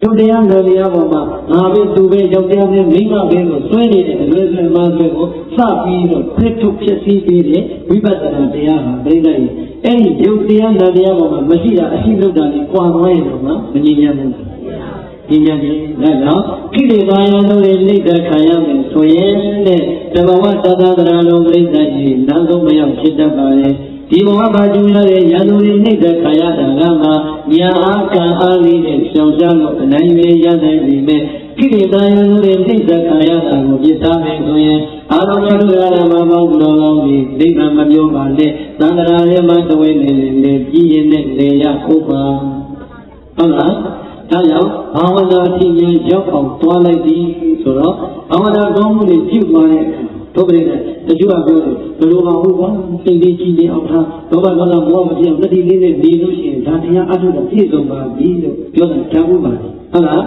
ယုတ်တရားငယ်တရားပေါ်မှာငါပဲသူပဲယောက်ျားပဲမိန်းမပဲလို့ဆွဲနေတဲ့အလွယ်ဆွဲမှားဆွဲကိုစပြီးတော့ဖက်ထုတ်ဖြစ်စီပေးတဲ့ဝိပဿနာတရားဟာပြိဿရဲ့အဲ့ဒီယုတ်တရားငယ်တရားပေါ်မှာမရှိတာအရှိလို့တာလေးကွာသွားရင်တော့မငြိမ်းချမ်းဘူးဒီညနေဒါကြောင့်ခိရိကာယတို့ရဲ့နှိမ့်သက်ခံရမယ်ဆိုရင်တဲ့တဘဝတသဒရာလုံးပြိဿကြီးနောက်ဆုံးမရောက်ဖြစ်တတ်ပါလေဒီဘဝမှာကျူရတဲ့ရန်သူတွေနှိမ့်သက်ခံရတာကမှညာအားကံအားလေးနဲ့ရှောင်ရှားလို့အနိုင်ရရနိုင်ပြီမဲ့ခိရိကာယတို့ရဲ့နှိမ့်သက်ခံရတာကိုပြသမယ်ဆိုရင်အာရုံတို့ရတာမှာပေါင်းတော်ကောင်းပြီးဒိဋ္ဌာမပြောပါနဲ့သံဃာရဲ့မှာတဝဲနေနေပြည်ရင်နဲ့လေရဥပ္ပါဟုတ်လားဒါကြောင့်ဘာဝနာအချင်းချင်းရောက်အောင်တွားလိုက်သည်ဆိုတော့ဘာဝနာကောင်းမှုတွေပြုသွားတဲ့ဒုပရိသတချို့ကပြောတယ်ဘယ်လိုမှဟုတ်ပါစိတ်လေးကြည်နေအောင်ထားလောဘဒေါသမောဟမပြောင်းတတိလေးနဲ့နေလို့ရှိရင်ဒါတရားအထုတော့ပြည့်စုံပါပြီလို့ပြောတာကြားဖို့ပါဟုတ်လား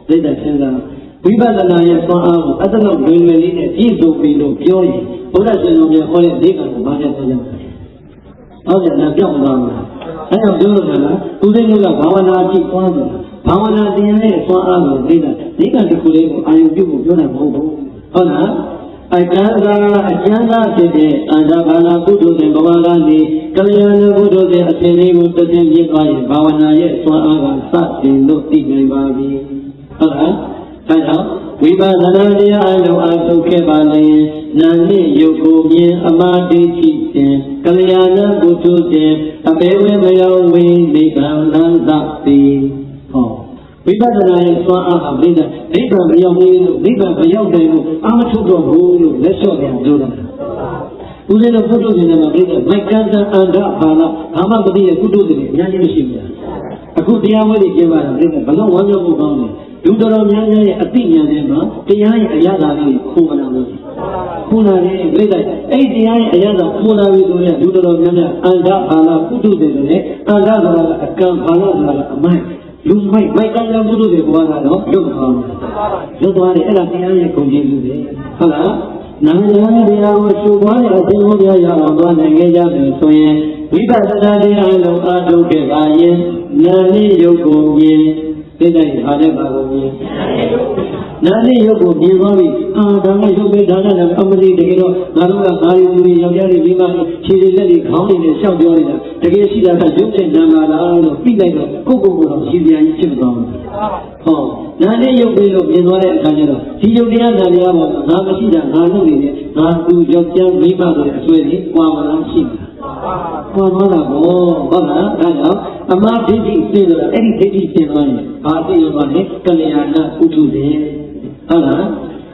သိတဲ့စဉ်းစားဝိပဿနာရဲ့သွားအားကိုအတ္တလောက်လွယ်လွယ်လေးနဲ့ပြည့်စုံပြီလို့ပြောရင်ဘုရားရှင်တော်မြတ်ဟောတဲ့ဒိဋ္ဌာကိုဘာနဲ့ပြောကြလဲဟုတ်တယ်လားပြောင်းသွားမှာအဲ့တော့ပြောလို့လားသူသိလို့ကဘာဝနာကြည့်သွားတယ်ဘာဝနာတရားရဲ့သွားအားကိုသိတာဒီကတစ်ခုလေးကိုအာယုပြုဖို့ပြောတာမဟုတ်ဘူးဟုတ်လားအကျဉ်းသာဖြစ်တဲ့အန္တဘာနာကုသိုလ်ရှင်ဘဝကနေကလျာဏကုသိုလ်ရှင်အရှင်လေးကိုတစ်ဆင့်ပြည့်သွားရင်ဘာဝနာရဲ့သွားအားကစတင်လို့သိနိုင်ပါပြီဟုတ်လားဒါကြောင့်ဝိပဿနာတရားအလုံးအားထုတ်ခဲ့ပါလေနာနှင့်ယုတ်ကိုမြင်အမှားဒိဋ္ဌိရှင်ကလျာဏကုသိုလ်ရှင်အပေဝေမယောဝိနိဗ္ဗာန်သတိဟောဝိပဿနာရဲ့သွားအားဟာနိဗ္ဗာန်မရောက်ဘူးလို့နိဗ္ဗာန်မရောက်တယ်လို့အာမထုတ်တော့ဘူးလို့လက်လျှော့ပြန်ပြောတာဦးဇင်းတို့ပုထုဇဉ်တွေမှာပြည့်တဲ့မိုက်ကန္တအန္တဘာနာဘာမှမသိတဲ့ကုတုတွေအများကြီးမရှိဘူး။အခုတရားဝဲတွေကျင်းပတာပြည့်တဲ့ဘလုံးဝမ်းမြောက်ဖို့ကောင်းတယ်။လူတော်များများရဲ့အသိဉာဏ်တွေမှာတရားရဲ့အရာသာလေးခိုးမလာဘူး။ခိုးလာတယ်ပြည့်တဲ့အဲ့တရားရဲ့အရာသာခိုးလာပြီဆိုရင်လူတော်များများအန္တဘာနာကုတုတွေနဲ့အန္တဘာနာအကံဘာနာဆိုတာအမိုက်လူမိုက်ကန္တကုတုတွေဘဝကတော့လွတ်သွားတယ်။လွတ်သွားတယ်အဲ့ဒါတရားရဲ့ဂုဏ်ကြီးလူတွေဟုတ်လား။နာမည်တရားကိုရှုပွားတဲ့အခြင်းဟောတရားရအောင်သွားနိုင်ကြတယ်ဆိုရင်ဝိပဿနာတရားလုံးအားထုတ်ခဲ့ပါရင်နာနှင့်ယုတ်ကိုမြင်သိတဲ့ဘာနဲ့ပါကိုမြင်နာနှင့်ယုတ်ကိုမြင်သွားပြီဒါနဲ့ယုတ်ပဲဒါနဲ့အမတိတကယ်တော့ငါတို့ကငါတို့လူယောက်ျားတွေမိန်းမတွေခြေတွေလက်တွေခေါင်းတွေနဲ့ရှောက်ပြောနေတာတကယ်ရှိတာကယုတ်တဲ့နာမလားလို့ပြီးလိုက်တော့ကိုယ့်ကိုယ်ကိုရှိစရာကြီးဖြစ်သွားတယ်ဟောနာနဲ့ယုတ်ပြီးလို့မြင်သွားတဲ့အခါကျတော့ဒီယုတ်တရားနာတရားပေါ်မှာငါမရှိတာငါလုပ်နေတယ်ငါသူယောက်ျားမိန်းမဆိုတဲ့အစွဲကြီးကွာမလားရှိတယ်ကွာသွားတာပေါ့ဟုတ်လားဒါကြောင့်အမှားဒိဋ္ဌိသိတော့အဲ့ဒီဒိဋ္ဌိသင်သွားရင်ဘာသိရသွားလဲကလျာဏပုထုဇဉ်ဟုတ်လား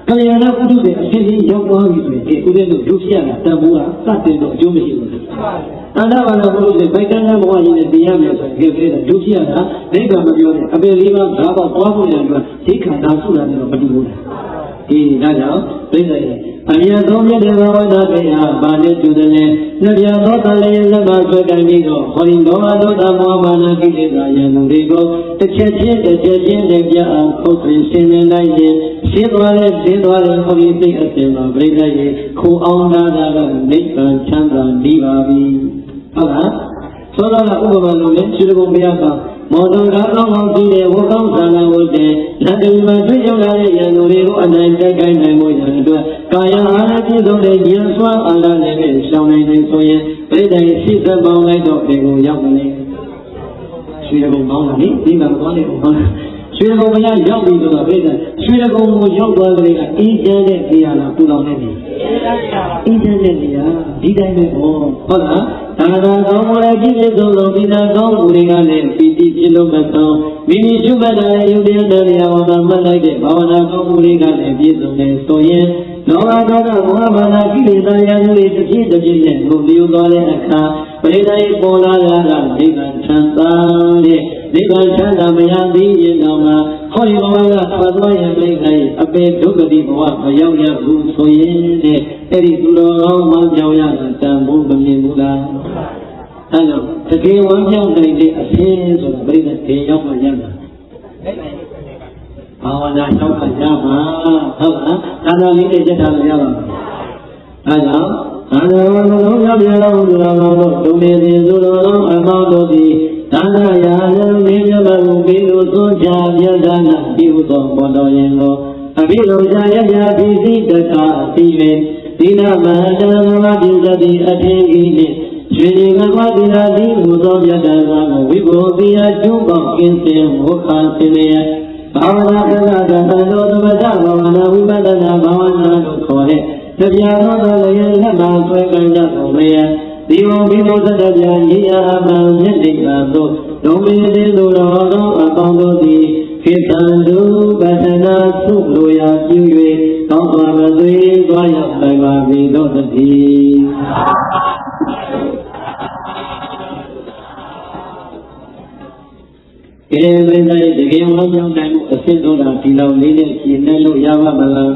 ကလျာဏပုထုဇဉ်အရှင်းရှင်းရောက်သွားပြီဆိုရင်ဒီဥဒိတို့ဒုဖြစ်ရတာတန်ဖိုးကစတင်တော့အကျိုးမရှိဘူးအန္တဘာနာပုထုဇဉ်ဗိုက်ကန်းဘဝကြီးနဲ့တရားမယ်ဆိုရင်ဒီဒုဖြစ်ရတာနိဗ္ဗာန်မပြောနဲ့အပေလေးပါးဒါပေါ့သွားဖို့ရအတွက်ဒီခန္ဓာဆုတာနဲ့တော့မတူဘူးဒီဒါကြောင့်ပြိဿရဲ့အမြတ်ဆုံးမြတ်တဲ့ဘဝနာတရားဘာနဲ့တူတယ်လဲနှစ်ပြသောတလည်းလက်ပါဆွဲကန်ပြီးတော့ဟောဒီဒေါမဒေါသမောမာနကိလေသာယံတွေကိုတစ်ချက်ချင်းနဲ့ပြအောင်ဖုတ်ပြီးရှင်းနေလိုက်ရင်ရှင်းသွားတဲ့ဟောဒီသိအပြင်မှာပြိဿရဲ့ခိုးအောင်လာတာကနိဗ္ဗာန်ချမ်းသာပြီးပါပြီဟုတ်လားသောတာဥပမာလို့လေရှိတကုံဘုရားကမောတော်ကားကောင်းကောင်းကြည့်တဲ့ဝတ်ကောင်းဆန္ဒဝတ်တဲ့လက်တွေမှာတွေ့ရောက်လာတဲ့ရန်သူတွေကိုအနိုင်တိုက်ခိုက်နိုင်မှုရန်အတွက်ကာယအားဖြင့်သုံးတဲ့ဉာဏ်စွမ်းအားနဲ့ပဲရှောင်နိုင်တယ်ဆိုရင်ပြိတ္တိုင်ရှိသက်ပေါင်းလိုက်တော့ဒီကိုရောက်မလဲရွှေကုံပေါင်းတယ်ဒီမှာသွားနေအောင်ရွှေကုံမရရောက်ပြီဆိုတော့ပြိတ္တိုင်ရွှေကုံကိုရောက်သွားတဲ့ကအေးချမ်းတဲ့နေရာလားပူလောင်တဲ့နေရာအေးချမ်းတဲ့နေရာဒီတိုင်းပဲဟုတ်လားသာသာကောင်းမှုလည်းပြည့်စုံဆုံးဒီနာကောင်းမှုတွေကလည်းပီတိပြည့်လုံးမဆုံးမိမိရှုမှတ်တဲ့ယုတ်တရားတရားဝါဒမှတ်လိုက်တဲ့ဘာဝနာကောင်းမှုတွေကလည်းပြည့်စုံတယ်ဆိုရင်လောဘဒေါသမောဟဘာနာကိလေသာရာဇတွေတစ်ပြည့်တစ်ပြည့်နဲ့ကိုလျောသွားတဲ့အခါပရိသေပေါ်လာတာကနိဗ္ဗာန်ချမ်းသာတဲ့နိဗ္ဗာန်ချမ်းသာမရသေးရင်တော့မှဟောဒီဘဝကသွားသွားရင်ပြိဿရဲ့အပေဒုက္ခတိဘဝမရောက်ရဘူးဆိုရင်တဲ့အဲ့ဒီသူတော်ကောင်းမှကြောက်ရတာတန်ဖို့မမြင်ဘူးလားအဲ့တော့တကယ်ဝမ်းမြောက်နိုင်တဲ့အဖြစ်ဆိုတာပြိဿတေရောက်မှရတာဘာဝနာရောက်မှရမှာဟုတ်လားဒါတော်လေးတွေချက်ထားလို့ရပါမယ်အဲကြောင့်အာရဝလုံးရောက်ပြလုံးသူတော်ကောင်းတို့ဒုနေစဉ်သူတော်ကောင်းအမောင်းတို့သည် ဒါနရာလည်းမြတ်မဘုရားကိုသွန်ချပြဒါနပြုသောဘောတော်ရင်ကိုအဘိဓမ္မာယယပိစိတ္တတိလေဒီနာမန္တမပြုသတိအထင်ကြီးနှင့်ရှင်ဒီမဘတိရာတိဟူသောမြတ်တရားကိုဝိဘောတိယကျုံပေါကင်းစင်ဝခါစင်လျက်ဘာဝနာပဒကတံတော်သမထဘာဝနာဝိပဿနာဘာဝနာတို့ခေါ်တဲ့တရားတော်လည်းလက်မှာဆွဲကမ်းကြကုန်လျက်ဒီဝဘိမောသတ္တပြညိယအမှန်မြတ်တိကသို့ဒုံမေတိသို့တော်သောအပေါင်းတို့သည်ခေတံတုပတ္ထနာသုလိုရာပြု၍ကောင်းစွာမသွေးသွားရောက်နိုင်ပါပြီတို့တည်းကဲမင်းတို့တကယ်ဝမ်းမြောက်နိုင်မှုအစစ်တို့တာဒီလောက်လေးနဲ့ရှင်းနေလို့ရပါမလား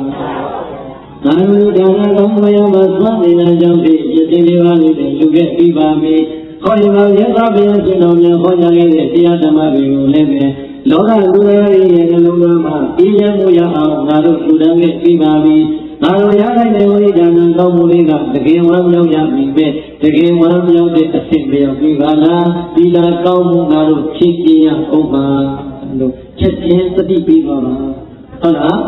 ငါတို့ဒါနကောင်းမရမစွမ်းနေတဲ့ကြောင့်ဒီယတိလေးပါးလေးနဲ့လူခဲ့ပြီးပါပြီခေါ်ရပါရသဗျာရှင်တော်များဟောကြားခဲ့တဲ့တရားဓမ္မတွေကိုလည်းပဲလောကလူတွေရဲ့နှလုံးသားမှာပြည့်စုံမှုရအောင်ငါတို့ထူထောင်ခဲ့ပြီးပါပြီငါတို့ရလိုက်တဲ့ဝိဒါနကောင်းမှုလေးကတကယ်ဝမ်းမြောက်ရပြီပဲတကယ်ဝမ်းမြောက်တဲ့အဖြစ်ပြောင်းပြီးပါလားဒီလာကောင်းမှုငါတို့ဖြည့်ပြရအောင်ပါလို့ချက်ချင်းသတိပေးပါဟုတ်လား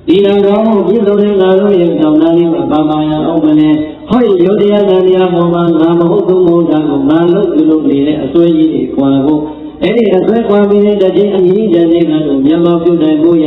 ဒီလာကောင်းမှုပြည့်စုံတဲ့ငါတို့ရဲ့ကြောင့်နာလေးမှာပါပါရအောင်မနဲ့ဟောရုပ်တရားတရားပေါ်မှာငါမဟုတ်သူမဟုတ်တာကိုငါလုပ်ပြုလုပ်နေတဲ့အစွဲကြီးတွေကွာဖို့အဲ့ဒီအစွဲကွာပြီးတဲ့ခြင်းအမြင့်ကျန်တဲ့ကတော့မြန်မာပြုနိုင်ဖို့ရ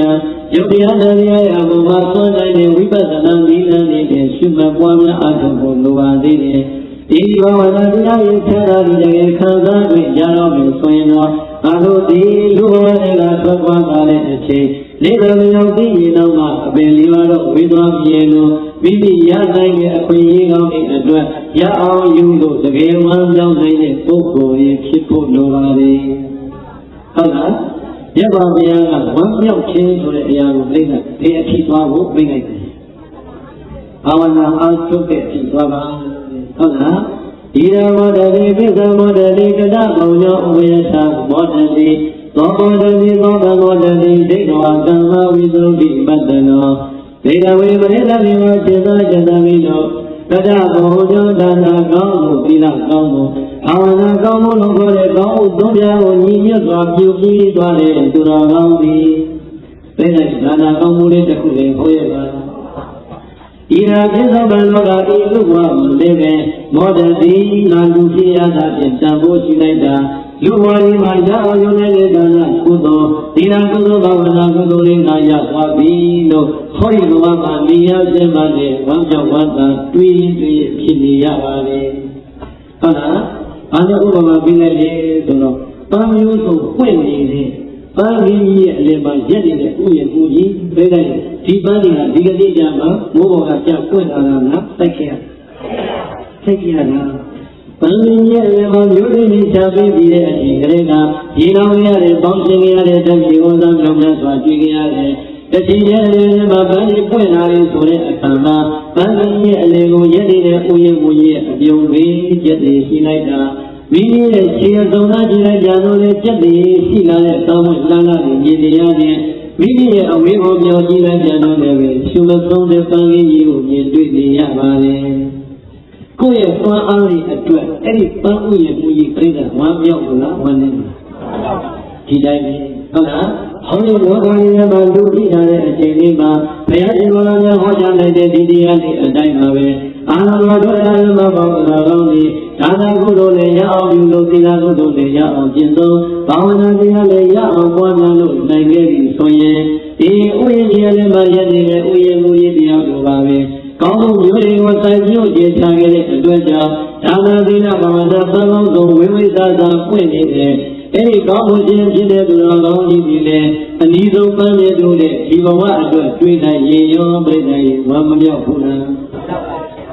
ယုတ်တရားတရားအပေါ်မှာသွန်နိုင်တဲ့ဝိပဿနာနည်းလမ်းတွေနဲ့ရှုမှတ်ပွားများအားထုတ်ဖို့လိုပါသေးတယ်။ဒီဘဝနာတရားရဲ့ဆရာကြီးရဲ့ခံစားခွင့်ရတော့မယ်ဆိုရင်တော့ငါတို့ဒီလူဘဝတွေကထွက်သွားတာတဲ့အချိန်လေးတော်မျိုးသိရင်တော့မှအပင်လေးပါတော့ဝေသွားပြေလို့မိမိရနိုင်တဲ့အခွင့်အရေးကောင်းတဲ့အတွက်ရအောင်ယူလို့တကယ်မှန်းကြောင်းနိုင်တဲ့ပုဂ္ဂိုလ်ရဲ့ဖြစ်ဖို့လိုပါလေ။ဟုတ်လား။ရပါဗျာကဝမ်းမြောက်ခြင်းဆိုတဲ့အရာကိုသိတဲ့ဒီအဖြစ်သွားဖို့ပြလိုက်တယ်။ဘာဝနာအားထုတ်တဲ့အဖြစ်သွားပါဟုတ်လား။ဒီရမောတတိပိသမောတတိကတဘုံညောဥပယသမောတတိသောမောတတိသောဘမောတတိဒိဋ္ဌဝကမ္မဝိသုဒ္ဓိပတ္တနောဒေဝေပရိသတိမောစေတဇတမိနောကတဘုံညောဒါနာကောင်းမှုသီလကောင်းမှုဘာဝနာကောင်းမှုလို့ခေါ်တဲ့ကောင်းမှုသုံးပြားကိုညီညွတ်စွာပြုပြီးသွားတဲ့သူတော်ကောင်းသည်သိတဲ့ဒါနာကောင်းမှုလေးတစ်ခုလေးဟောရပါဤရာပြစ္ဆုတ်ဘလောကဤလူဘဝလေးပဲမောတတိနာလူဖြစ်ရတာဖြင့်တန်ဖိုးရှိလိုက်တာလူဘဝလေးမှာရအောင်ရုံနေတဲ့ဒါနကုသိုလ်ဒီနာကုသိုလ်ဘာဝနာကုသိုလ်လေးနာရသွားပြီလို့ဟောဒီဘဝမှာနေရခြင်းမှနဲ့ဝမ်းမြောက်ဝမ်းသာတွေးဖြစ်နေရပါလေဟုတ်လားအားလုံးဥပမာပေးလိုက်လေဆိုတော့ပန်းမျိုးစုံပွင့်နေတဲ့ပန်းကြီးရဲ့အလယ်မှာရက်နေတဲ့ဥယျာဉ်ပူကြီးပေးလိုက်ဒီပန်းတွေကဒီကနေ့ကျမှမိုးပေါ်ကကြောက်ပွင့်လာတာလားစိုက်ခဲ့ရလားပန်းကြီးရဲ့အလယ်မှာမျိုးရင်းကြီးချပေးပြီးတဲ့အချိန်ကလေးကရေလောင်ရတဲ့ပေါင်းရှင်ရတဲ့တပြေဝန်းသားမြောင်များစွာကြွေးရတယ်တတိယအလယ်မှာပန်းကြီးပွင့်လာတယ်ဆိုတဲ့အခါမှာပန်းကြီးရဲ့အလယ်ကိုရက်နေတဲ့ဥယျာဉ်ပူကြီးရဲ့အပြုံးလေးရက်နေရှိလိုက်တာမိမိရဲ့ခြေအစုံသားကြည့်လိုက်ကြတော့လေပြက်တည်ရှိလာတဲ့တောင်းဝင်လာလာနေမြင်နေရတဲ့မိမိရဲ့အဝေးကိုပြောကြည့်လိုက်ကြတော့လည်းပဲရှုမဆုံးတဲ့ပန်းကြီးကိုမြင်တွေ့နေရပါလေကိုယ့်ရဲ့ပန်းအားတွေအတွက်အဲ့ဒီပန်းဥယျာဉ်ပူကြီးပြိတ္တာဝမ်းမြောက်လားဝမ်းနေလားဒီတိုင်းပဲဟုတ်လားဟောဒီလောကကြီးမှာလူကြည့်ရတဲ့အချိန်လေးမှာဘုရားရှင်တော်များဟောကြားလိုက်တဲ့ဒီတရားတွေအတိုင်းပါပဲအာလောတော်ဓမ္မဘောဂနာကောင်းသည်ဒါနကုသိုလ်လည်းရအောင်ပြုလို့သီလကုသိုလ်လည်းရအောင်ကျင့်သုံးဘာဝနာတရားလည်းရအောင်ပွားများလို့နိုင်ခဲ့ပြီဆိုရင်ဒီဥယျာဉ်ကြီးလည်းမှရနေတဲ့ဥယျာဉ်မူကြီးတရားတို့ပါပဲကောင်းမှုမျိုးတွေကိုစိုက်ပြုကျေချခဲ့တဲ့အတွက်ကြောင့်ဒါနသီလဘာဝနာသံဃာတို့ဝိဝိသသာပွင့်နေတဲ့အဲ့ဒီကောင်းမှုခြင်းဖြစ်တဲ့သူတော်ကောင်းကြီးတွေလည်းအနည်းဆုံးပန်းရည်တို့နဲ့ဒီဘဝအတွက်တွေ့နိုင်ရင်ရောပြိတ္တာရဲ့ဝမ်းမမြောက်ဘူးလား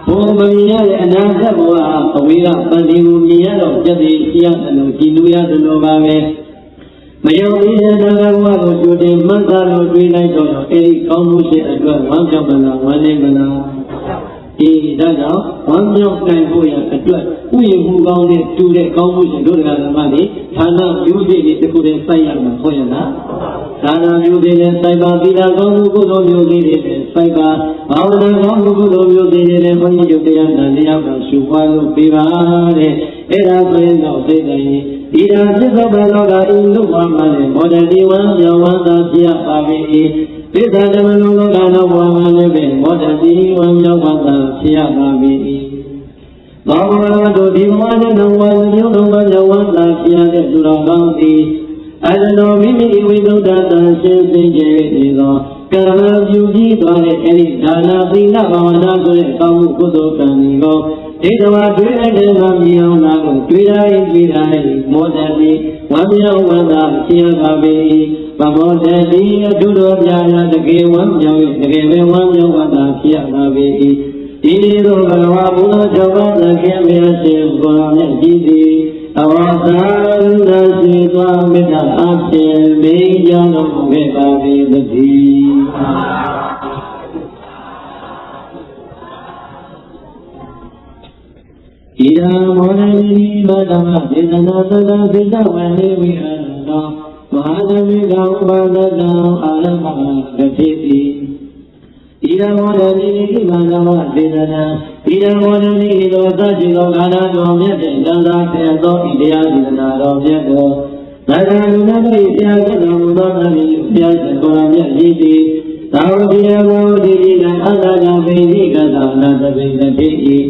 ဘုံမမြင်ရတဲ့အနာဂတ်ဘဝအဝေးကပန်းဒီကိုမြင်ရတော့ပြည့်စုံရှိရတယ်လို့ကြည်လူရတယ်လို့ပါပဲမယုံသေးတဲ့နာဂတ်ဘဝကိုကြိုတင်မှတ်သားလို့တွေ့လိုက်တော့အဲ့ဒီကောင်းမှုရှင်အတွက်ဝမ်းမြောက်မလားဝမ်းနေမလားဒီဒါကြောင့်ဝမ်းမြောက်နိုင်ဖို့ရအတွက်ဥယျာဉ်မှုကောင်းတဲ့တူတဲ့ကောင်းမှုရှင်တို့ကဓမ္မတွေဌာနမျိုးစိတ်တွေတစ်ခုတည်းစိုက်ရမှာဟုတ်ရလားဌာနမျိုးစိတ်နဲ့စိုက်ပါသီလကောင်းမှုကုသိုလ်မျိုးစိတ်တွေနဲ့စိုက်ပါဘာဝနာကောင်းမှုကုသိုလ်မျိုးစိတ်တွေနဲ့ဘုန်းကြီးတို့တရားနာတရားကိုရှုပွားလို့ပြပါတဲ့အဲ့ဒါဆိုရင်တော့စိတ်တိုင်း ဒီရာပြစ္ဆုတ်ဘလောကဤလူဝါမလည်းမောဒတိဝံယောဝန္တာပြပါပေ၏ပိဿဓမ္မလုံးလောကနောဘဝမလည်းပဲမောဒတိဝံယောဝန္တာပြပါပေ၏သောဘဝတို့ဒီဘဝနဲ့တော့ဝါမျိုးလုံးသောယောဝန္တာပြတဲ့သူတော်ကောင်းသည်အတနောမိမိဝိသုဒ္ဓတံရှင်းသိကျနေသောကာမပြုကြီးသွားတဲ့အဲဒီဒါနသီလဘာဝနာဆိုတဲ့အကောင်းမှုကုသိုလ်ကံတွေကိုဒီတဝါတွေ့တဲ့မှာမြင်အောင်လားကိုတွေ့တိုင်းမောဒတိဝမ်းမြောက်ဝမ်းသာဖြစ်ပါပေဗမောဒတိအထုတော်ပြရာတကယ်ဝမ်းမြောက်တကယ်ပဲဝမ်းမြောက်ဝမ်းသာဖြစ်ပါပေဒီလိုသောဘဂဝါဘုရားကျော်ပါသခင်မြတ်ရှင်ဘုရားမြတ်ကြီးသည်အဝါသာရရှိသွားမေတ္တာအဖြစ်မိကြတော်မူခဲ့ပါပေသတည်းဣဒံမောဒတိမတ္တမဒေသနာသတ္တသိတဝေဝိဟံသောမဟာသမီကဥပါဒတံအာရမဂတိတိဣဒံမောဒတိမတ္တမဒေသနာဣဒံမောဒတိသောသတိသောခန္ဓာတော်မြတ်တဲ့တန်ခါဖြင့်သောဣတရားဒေသနာတော်မြတ်ကိုသတ္တလူနာတိဆရာကတော်မူသောသတိဆရာရှင်ဘုရားမြတ်ကြီးသည်သာဝတိယဘောဓိတိကအတ္တကပိဋိကသာနာသပိတတိဤ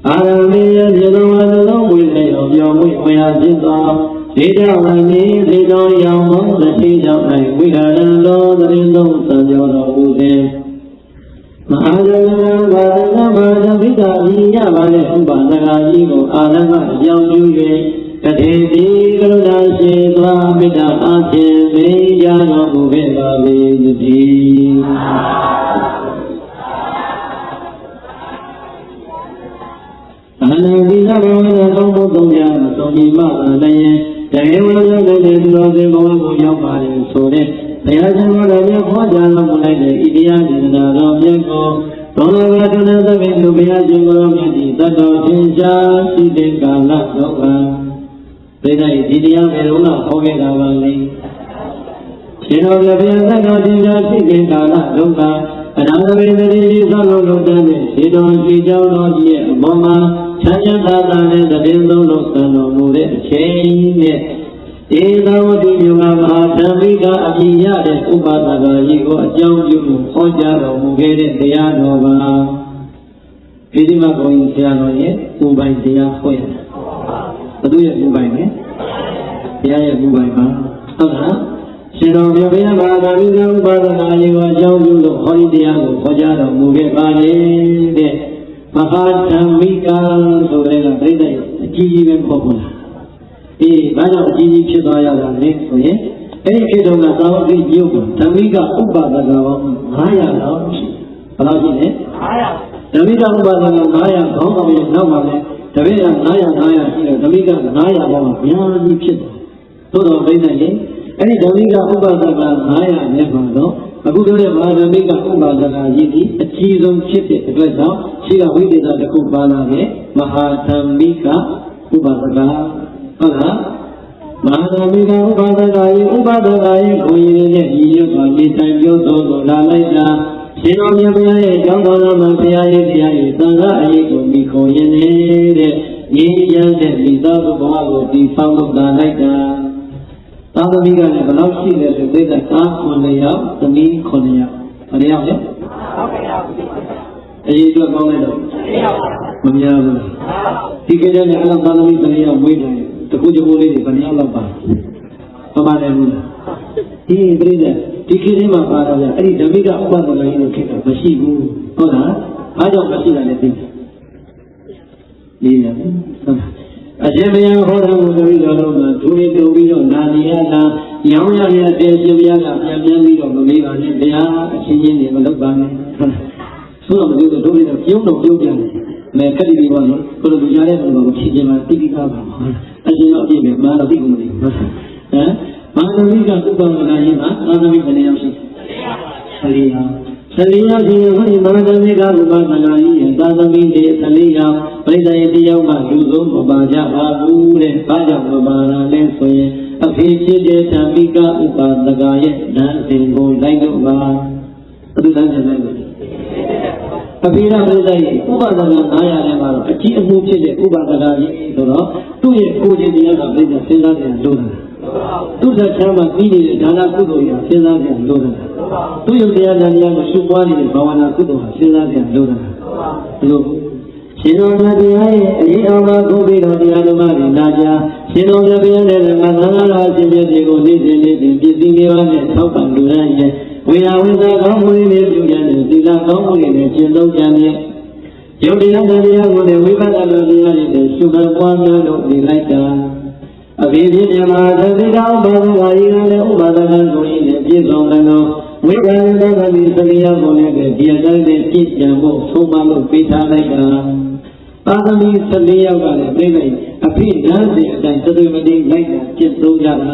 အာရမေယပြေတော်ဝါလုံးဝိနေတော်ပြောင်းဝိဝေယဖြစ်သောဒေဒဝနိဒေတော်ရောင်မောသတိကြောင့်၌ဝိဟာရံတော်တရင်သုံးသံကြောတော်မူသည်မဟာဇဂံဘာဝနာမသပိတာဤရပါတဲ့ဥပါဒနာကြီးကိုအာရမအကြောင်းပြု၍တထေတိကရုဏာရှိသွားမေတ္တာအားဖြင့်မေးကြတော်မူခဲ့ပါပေသတည်းအနန္တိသဘောနဲ့သုံးဖို့သုံးရသုံးပြီးမှလည်းတကယ်ဝင်ရောက်တဲ့သူတော်စင်ဘဝကိုရောက်ပါတယ်ဆိုတဲ့ဘုရားရှင်တော်မြတ်ခေါ်ကြတော်မူလိုက်တဲ့ဣတရားဒေသနာတော်မြတ်ကိုသောလကတနာသဗ္ဗေသူဘုရားရှင်တော်မြတ်ဒီတတ်တော်ရှင်ရှားရှိတဲ့ကာလတော့ကဒီတိုင်းဒီတရားဘယ်တော့မှဟောခဲ့တာပါလေရှင်တော်ဘုရားတတ်တော်ရှင်ရှားရှိတဲ့ကာလတော့ကအနာသဗ္ဗေတတိရှိသောလုံးတန်းနဲ့ရှင်တော်ရှိကြောင်းတော်ကြီးရဲ့အပေါ်မှာချမ်းသာသာနဲ့တည်င်းသုံးလို့ဆံတော်မူတဲ့အချိန်နဲ့ဧသာဝတိမြို့ကမဟာဓမ္မိကအပြည့်ရတဲ့ဥပါဒနာကြီးကိုအကြောင်းပြုလို့ဟောကြားတော်မူခဲ့တဲ့တရားတော်ပါဒီဒီမှာဘုန်းကြီးဆရာတော်ရဲ့ဥပိုင်တရားဟောရတာဘုသူရဲ့ဥပိုင်နဲ့တရားရဲ့ဥပိုင်ပါဟုတ်လားရှင်တော်မြတ်ဘုရားမဟာဓမ္မိကဥပါဒနာကြီးကိုအကြောင်းပြုလို့ဟောဒီတရားကိုဟောကြားတော်မူခဲ့ပါလေတဲ့မဟာဓမ္မိကဆိုတဲ့ကပြိဿရဲ့အကြီးကြီးပဲခေါ်ပေါ်လာဘာကြောင့်အကြီးကြီးဖြစ်သွားရတာလဲဆိုရင်အဲ့ဒီခေတ်တုန်းကသာဝတိကျုပ်ကဓမ္မိကဥပါဒကပေါင်း900လောက်ရှိဘယ်လောက်ရှိလဲ900ဓမ္မိကဥပါဒက900ခေါင်းဆောင်ရဲ့နောက်မှာလဲတပည့်က900ရှိတယ်ဓမ္မိက900ပေါင်းအများကြီးဖြစ်တယ်သို့တော်ပြိဿရဲ့အဲ့ဒီဓမ္မိကဥပါဒက900နဲ့မှာတော့အခုပြောတဲ့မဟာဓမ္မိကဥပါဒကကြီးဒီအကြီးဆုံးဖြစ်တဲ့အတွက်ကြောင့်ရှိကဝိသေသတစ်ခုပါလာတဲ့မဟာဓမ္မိကဥပါဒကဟုတ်လားမဟာဓမ္မိကဥပါဒကယေဥပါဒကယေကိုရည်ရဲ့ညီရွတ်စွာနေထိုင်ပြောဆိုတော်လာလိုက်တာရှင်တော်မြတ်ဘုရားရဲ့ကျောင်းတော်မှာဘုရားရဲ့တရားရဲ့သံဃာအရေးကိုမိခေါ်ရင်းနေတဲ့ညီရတဲ့မိသားစုဘဝကိုတည်ဆောက်လုပ်လာလိုက်တာသာသမီကလည်းဘယ်လောက်ရှိလဲဆိုသိတဲ့ကား9ယောက်သမီး9ယောက်ဘယ်ယောက်လဲ9ယောက်အရေးအတွက်ကောင်းလိုက်တော့မများဘူးဒီကိစ္စနဲ့အဲ့လိုသာသမီ9ယောက်မွေးတယ်တခုတခုလေးတွေဘယ်ယောက်လောက်ပါပမာတယ်ဘူးဒီပြိဿဒီကိစ္စမှာပါတော့အဲ့ဒီဓမ္မိကဥပဒနာကြီးကိုဖြစ်တာမရှိဘူးဟုတ်လားအားကြောင့်မရှိတာလည်းသိတယ်လေးရတယ်ဟုတ်အရှင်ဘုရားဟောတော်မူတဲ့တော်တော်မှာဒူရီတူပြီးတော့နာနေရတာရောင်းရတဲ့ရှင်ဘုရားကပြန်ပြန်ပြီးတော့မမေးပါနဲ့ဘုရားအချင်းချင်းတွေမလုပ်ပါနဲ့ဆိုတော့မလို့တို့လည်းပြုံးတော့ပြုံးပြန်တယ်မဲခက်ပြီးပါလို့ကိုလိုလူကြားတဲ့ဘုရားကိုဖြည့်ခြင်းမှာတိတိကားပါအရှင်တော့အပြည့်ပဲမာတော့သိကုန်မလို့ဟမ်မာနဝိကဥပ္ပန္နကြီးမှာသာသမီဘယ်နှယောက်ရှိ14ယောက်14ယောက်ရှိရင်ဟောဒီမာနဝိကဥပ္ပန္နကြီးရဲ့သာသမီတွေ14ယောက်ပြိဿရဲ့တယောက်မှလူဆုံးမပါကြပါဘူးတဲ့ဘာကြောင့်မပါလာလဲဆိုရင်အဖေဖြစ်တဲ့ဓမ္မိကဥပါဒကရဲ့ဓာတ်စဉ်ကိုလိုက်တော့ပါဘုရားကျမ်းလိုက်လို့ အဘိဓမ္မာပြိဿရဲ့ဥပဒနာ900ထဲမှာတော့အကြီးအမှုဖြစ်တဲ့ဥပဒနာကြီးဆိုတော့သူ့ရဲ့ကိုယ်ကျင်တရားကပြိဿစဉ်းစားကြလို့တာသူ့သက်ချမ်းမှာပြီးနေတဲ့ဒါနကုသိုလ်ရာစဉ်းစားကြလို့တာသူ့ယုတ်တရားတရားကိုရှုပွားနေတဲ့ဘာဝနာကုသိုလ်ဟာစဉ်းစားကြလို့တာဒီလိုရှင်တော်မြတ်တရားရဲ့အရေးအောင်မှာကိုပြီးတော်တရားတော်မှာနာကြရှင်တော်မြတ်တရားနဲ့ငါသံဃာတော်အရှင်မြတ်တွေကိုနေ့စဉ်နေ့စဉ်ပြည့်စည်နေပါနဲ့ထောက်ပံ့လူရန်ရဲ့ဝိညာဉ်ဝိသကောင်းမှုတွေနဲ့ပြုကြတဲ့သီလကောင်းမှုတွေနဲ့ကျင့်သုံးကြတဲ့ယုတ်တရားတရားကိုလည်းဝိပဿနာတရားတွေနဲ့ရှုမှတ်ပွားများလို့နေလိုက်တာအဘိဓိမြမှာသတိတော်ဘာသာရေးကလည်းဥပါဒနာဆိုရင်ပြည့်စုံတယ်လို့ဝိပဿနာသတိစရိယကိုလည်းဒီအတိုင်းနဲ့ပြည့်ကြံဖို့ဆုံးမလို့ပေးထားလိုက်တာသာသမီ14ယောက်ကလည်းပြိလိုက်အဖိဓာတ်စီအတိုင်းသတိမတိလိုက်တာပြည့်စုံကြတ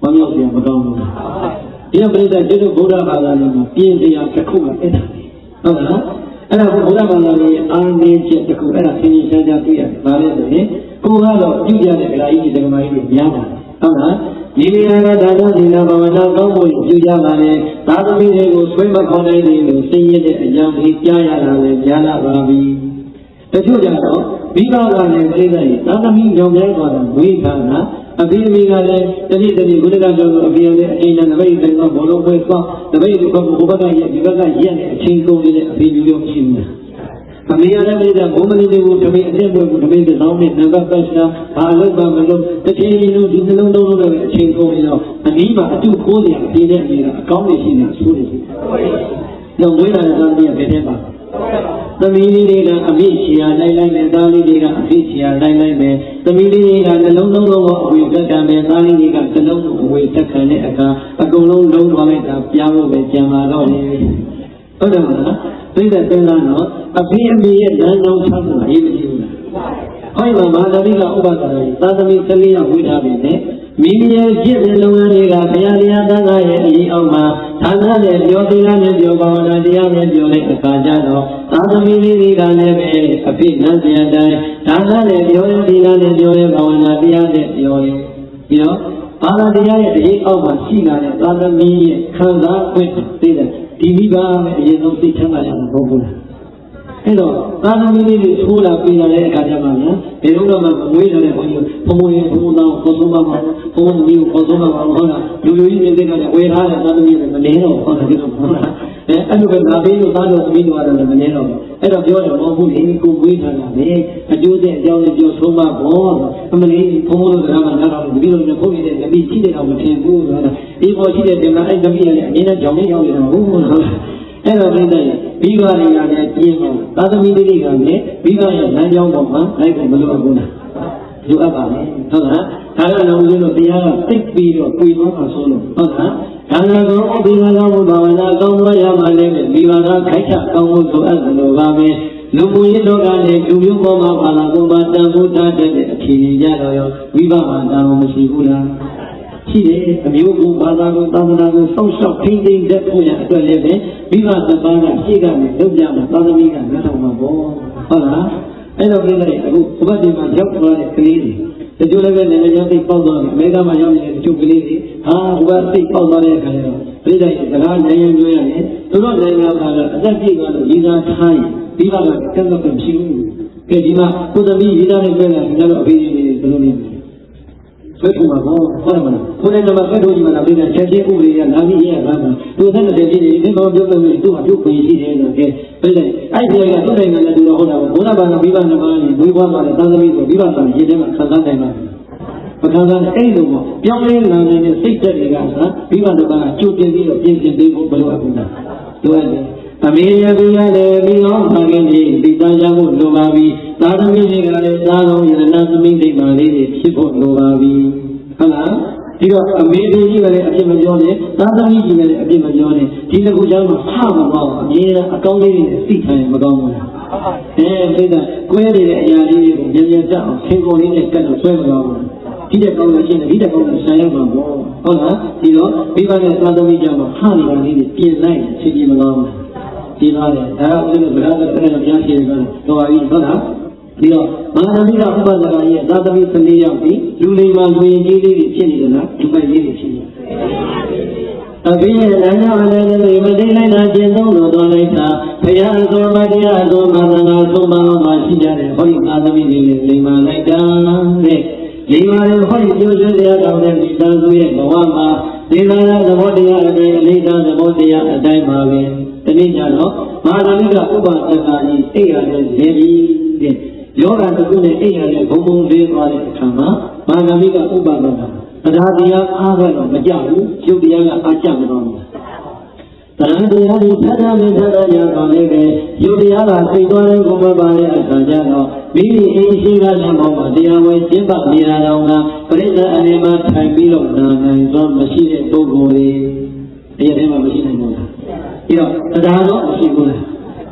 ာဘာလို့ပြန်မကောင်းဘူးဒီပရိသတ်တို့ဗုဒ္ဓဘာသာနဲ့ပြင်းတရားတစ်ခုကအဲ့ဒါဟုတ်လားအဲ့ဒါဗုဒ္ဓဘာသာရဲ့အာနိချက်တစ်ခုအဲ့ဒါသင်္ချာကြပြရတယ်ဒါလည်းဆိုရင်ကိုကတော့ပြုကြတဲ့ဗလာကြီးဓမ္မကြီးတွေများတာဟုတ်လားဒီနေရာကဒါနသီလဘာဝနာကောင်းဖို့ပြုကြပါလေသာသမီတွေကိုဆွေးမခေါ်နိုင်သေးလို့သိရတဲ့အကြောင်းကြီးကြားရတာလည်းကြားလာပါပြီတချို့ကြတော့မိဘကလည်းသိတဲ့သာသမီညောင်မြိုင်းသွားတာဝိခါနာအဘိဓမ္မာကလည်းတတိတတိဘုရားကျော်အဘိဓမ္မာအချိန်နဲ့တပိတ်တိုင်းကဘောလုံးပွဲသွားတပိတ်ကဘုဘကရဲ့ဒီဘကရက်နဲ့အချိန်ကုန်နေတဲ့အဘိဓမ္မာမျိုးရှိနေတာအမေရတဲ့ပြည်ကဘုံမလေးတွေကိုတပိတ်အစ်ပွဲကိုတပိတ်တောင်းနဲ့နံပါတ်ပတ်ရှာဘာလို့ပါမလို့တတိယလူဒီနှလုံးသုံးလို့လည်းအချိန်ကုန်နေတော့အနည်းမှာအတူကိုးနေအပြည့်နဲ့အမေကအကောင်းနေရှိနေတာဆိုးနေရှိတော့ဝိရဏသာတိရဲ့ဘယ်ထဲမှာသမီးလေးတွေကအမိချီယာလိုက်လိုက်မယ်သားလေးတွေကအဖိချီယာလိုက်လိုက်မယ်သမီးလေးတွေကနှလုံးလုံးလုံးအဝေတက်ခံမယ်သားလေးတွေကနှလုံးလုံးအဝေတက်ခံတဲ့အခါအကုန်လုံးလုံးသွားလိုက်တာပြားလို့ပဲကြံပါတော့တယ်ဟုတ်တယ်မလားသိတဲ့သင်္ကန်းတော့အဖိအမေရဲ့လမ်းကြောင်းချမ်းသာရေးမရှိဘူးလားဟောဒီမှာမာသမိကဥပဒနာသာသမီ14ယောက်ဝေးထားပြီနဲ့မိမိရဲ့จิตတဲ့လုပ်ငန်းတွေကဘုရားတရားသံဃာရဲ့အရေးအောက်မှာဌာနနဲ့ပြောသီလနဲ့ပြောဘာဝနာတရားနဲ့ပြောတဲ့အခါကျတော့သာသမီလေးတွေကလည်းပဲအဖြစ်နတ်စရာတိုင်းဌာနနဲ့ပြောတဲ့သီလနဲ့ပြောတဲ့ဘာဝနာတရားနဲ့ပြောရင်ပြီးတော့ဘာသာတရားရဲ့အရေးအောက်မှာရှိလာတဲ့သာသမီရဲ့ခံစား권သိတဲ့ဒီမိဘနဲ့အရင်ဆုံးသိချမ်းသာရမှာမဟုတ်ဘူးလားအဲ့တော့သာသမီလေးတွေထိုးလာပြီးလာတဲ့အခါကျမှဗျာဘယ်တော့မှမွေးတယ်ဘုန်းကြီးဘုံဘုံရင်ဘုံတော်ခေါ်ဆုံးပါမှာဘုံသမီးကိုခေါ်ဆုံးပါမှာဟုတ်လားလူလူကြီးနေတဲ့ကလည်းဝေထားတဲ့သာသမီးတွေမနေတော့ဟုတ်တယ်ဒီလိုဟုတ်လားအဲ့လိုပဲငါပေးလို့သားတော်သမီးတို့ကတော့မနေတော့အဲ့တော့ပြောတယ်မဟုတ်ဘူးလေကိုဝေးထားတာလေအကျိုးတဲ့အကြောင်းလေးပြောဆုံးပါဘောအမလေးဘုံဘုံတို့ကမှနားတော့ဒီလိုမျိုးဖုန်းနေတဲ့သမီးရှိတဲ့အောင်မထင်ဘူးဆိုတာဒီပေါ်ရှိတဲ့တင်လာအဲ့သမီးကလည်းအင်းနဲ့ကြောင်လေးရောက်နေတာဟုတ်ဟုတ်လားအဲ့တော့ဒီတိုင်းပြီးသွားတယ်ရတယ်ပြင်းတော့သာသမီလေးတွေကလည်းပြီးသွားရဲ့လမ်းကြောင်းပေါ်မှာလိုက်ဖို့မလိုအပ်ဘူးလားလိုအပ်ပါလေဟုတ်လားဒါကလည်းဦးဇင်းတို့တရားကသိပြီးတော့ပြေသွားမှာဆိုလို့ဟုတ်လားဒါကကောအဘိဓမ္မာဘုဘာဝနာကောင်းသွားရမှလည်းမိဘကခိုက်ချကောင်းဖို့ဆိုအပ်တယ်လို့ပါပဲလူမှုရေးလောကနဲ့လူမျိုးပေါ်မှာပါလာကုန်ပါတန်ဖိုးထားတဲ့အခြေအနေကြတော့ရောမိဘမှာတောင်းမရှိဘူးလားရှိတယ်အမျိုးကိုဘာသာကိုသာသနာကိုစောင့်ရှောက်ထိန်းသိမ်းတတ်ဖို့ရအတွက်လည်းပဲမိဘသဘာဝရှေ့ကနေလုပ်ကြမှာသာသမီကလက်ထောက်မှာပေါ့ဟုတ်လားအဲ့တော့ပြည်တယ်အခုဘုရားဒီမှာရောက်သွားတဲ့ကလေးတွေတချို့လည်းပဲနိုင်ငံခြားသိပေါက်သွားတယ်အမေရိကန်မှာရောက်နေတဲ့တချို့ကလေးတွေဟာဘုရားသိပေါက်သွားတဲ့အခါကျတော့ပြည်တယ်စကားနိုင်ငံကျွေးရတယ်သူတို့နိုင်ငံကတော့အသက်ပြည့်သွားလို့ရည်စားထားရင်ဒီဘက်ကကက်တော့မရှိဘူးကဲဒီမှာကိုသမီးရည်စားနဲ့ပြောတာဒီကတော့အဖေကြီးတွေဘယ်လိုလဲဆွဲထူမှာပေါ့ဟုတ်တယ်မလားကိုယ်နဲ့မှဆွဲထူကြည့်မှလားပြည်တယ်ချက်ချင်းဥပဒေကလာပြီးရတာသူသက်တဲ့ပြည်တွေဒီကောင်ပြောလို့သူ့အပြုတ်ပြင်ရှိတယ်လို့ကဲပြည်တယ်အဲ့ဒီကသူ့နိုင်ငံနဲ့သူတော့ဟုတ်တာပေါ့ဘုရားဘာသာပြီးပါနေပါလေဝိဘွားမှာလည်းသာသမီဆိုပြီးပါဆိုရင်ထဲမှာခံစားနိုင်ပါမခံစားတဲ့အဲ့လိုပေါ့ပြောင်းလဲလာနေတဲ့စိတ်သက်တွေကပြီးပါတော့ကကြိုတင်ပြီးတော့ပြင်ပေးဖို့ဘယ်လိုအပ်ဘူးလားလိုအပ်တယ်အမေရပြရတယ်ပြီးတော့ဘာကင်းကြီးဒီသားကြဖို့လိုပါပြီသာသမီတွေကလည်းသားတော်ရဏသမီးဒိဋ္ဌာလေးတွေဖြစ်ဖို့လိုပါပြီဟုတ်လားဒီတော့အမေကြီးကလည်းအပြစ်မပြောနဲ့သာသမီကြီးကလည်းအပြစ်မပြောနဲ့ဒီတစ်ခုချမ်းမှာဖမပေါ့အမြဲတမ်းအကောင်းလေးတွေနဲ့သိထိုင်မကောင်းဘူးလားသိတာကွဲနေတဲ့အရာလေးတွေကိုမြန်မြန်တက်အောင်ခေကုန်လေးနဲ့ကတ်လို့ဆွဲမကောင်းဘူးဒီတဲ့ကောင်းလို့ရှိရင်ဒီတဲ့ကောင်းလို့ဆံရမှာပေါ့ဟုတ်လားဒီတော့မိဘနဲ့သာသမီကြမှာဟာနေတာလေးတွေပြင်လိုက်ချင်းချင်းမကောင်းဘူးဒီသားတယ်ဒါကဦးဇင်းတို့ဗလာကတည်းကပြန်ရှင်းကြတော့ပါပြီဟုတ်လားဒီတော့မဟာသမီးကဥပဒနာရဲ့သာသမီ14ယောက်ပြီးလူလိမ္မာလူရင်ကြီးလေးတွေဖြစ်နေတယ်လားဒီပိုက်လေးတွေဖြစ်နေအဘိရဲ့လမ်းကြောင်းလည်းမသိလိုက်တာကျင့်သုံးလို့တော်လိုက်တာဘု ရားသောမတရားသောမာနနာသောမလောမရှိကြတဲ့ဟောဒီအာသမီလေးလိမ္မာလိုက်တာတဲ့လိမ္မာရဲ့ဟောဒီကျိုးဆွေးတရားတော်တဲ့မိသားစုရဲ့ဘဝမှာဒီလာရသဘောတရားအတိုင်းအလေးထားသဘောတရားအတိုင်းပါပဲဒီနေ့ကျတော့မဟာသမီးကဥပဒက္ခာကြီးအိယာနဲ့နေပြီးတဲ့ယောဂတစ်ခုနဲ့အိယာနဲ့ဘုံဘုံလေးသွားတဲ့အခါမှာမဟာသမီးကဥပဒက္ခာတရားတရားအားကတော့မကြဘူးရုပ်တရားကအားကြမတော့ဘူးတရားတရားဒီသတ္တမေသတ္တညာပါလေပဲယုတ်တရားကသိသွားတဲ့ဘုမပါတဲ့အခါကျတော့မိမိအင်းရှိကလည်းမောမှာတရားဝဲကျင့်ပနေတာတော့ကပရိသတ်အနေမှာထိုင်ပြီးတော့နာနိုင်သောမရှိတဲ့ပုဂ္ဂိုလ်တွေတရားထဲမှာမရှိနိုင်ဘူးလားပြီးတော့တရားတော့မရှိဘူးလား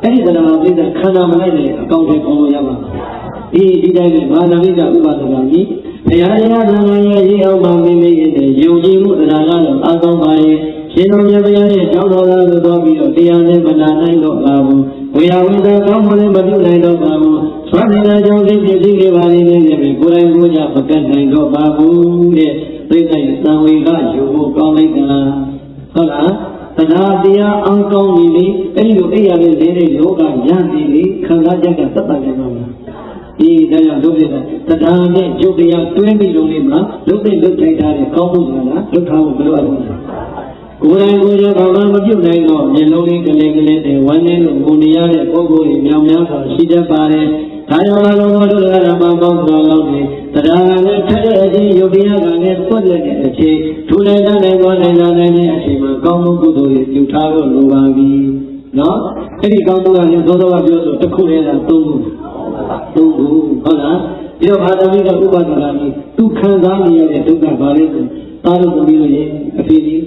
အဲ့ဒီတရားမှာပြိဿခန္ဓာမလိုက်တဲ့အကောင့်တွေပေါင်းလို့ရပါမယ်ဒီတိုင်းပဲမာနမိကဥပဒကကြီးဘုရားတရားသံဃာရဲ့ရေအောင်မှမိမိရဲ့ယုံကြည်မှုတရားကတော့အကောင်းပါရဲ့ရှင်တော်မြတ်ဗျာရဲ့ကြောင်းတော်သားလို့ပြောပြီးတော့တရားနဲ့မနာနိုင်တော့ပါဘူးဝေယဝိသကောင်းမှုလည်းမပြုနိုင်တော့ပါဘူးဆွမ်းနေတာကြောင့်ဒီဖြစ်စီနေပါလိမ့်မယ်ပြီးကိုယ်တိုင်ကိုယ်ကြမကတ်နိုင်တော့ပါဘူးတဲ့သိတဲ့သံဝေကယူဖို့ကောင်းလိုက်တာဟုတ်လားတရားတရားအောင်ကောင်းပြီလေအဲ့ဒီလိုအိယာနဲ့နေတဲ့ယောဂရံပြီလေခံစားချက်ကသတ်တတ်နေတော့လားဒီတရားလုပ်တဲ့တရားနဲ့ယုတ်တရားတွဲပြီးလုံးလေးမှာလုပ်တဲ့လုပ်ထိုက်တာတွေကောင်းမှုဆိုတာလုပ်ထားဖို့မလိုအပ်ဘူးကိုယ်တိုင်ကိုယ်ကျဘာမှမပြုတ်နိုင်တော့မျက်လုံးလေးကလေးကလေးနဲ့ဝမ်းနေလို့ကိုနေရတဲ့ပုဂ္ဂိုလ်တွေမြောင်များစွာရှိတတ်ပါတယ်။ဒါကြောင့်လည်းဘုရားဓမ္မပေါင်းတော်လုံးတွေတရားနဲ့ထက်တဲ့အချင်းယုတ်တရားကလည်းပွက်လက်တဲ့အချင်းထူနိုင်တဲ့ဘောနိုင်တဲ့အချင်းမှာကောင်းမှုကုသိုလ်တွေပြုထားဖို့လိုပါပြီ။နော်။အဲ့ဒီကောင်းမှုကလည်းသောတော်ကပြောဆိုတစ်ခုတည်းလားသုံးခုဟုတ်လား။ဒီတော့ဘာသမီးကဥပဒနာကြီးသူခံစားနေရတဲ့ဒုက္ခဘာလဲဆိုသားလို့သမီးလို့ရင်အဖေကြီး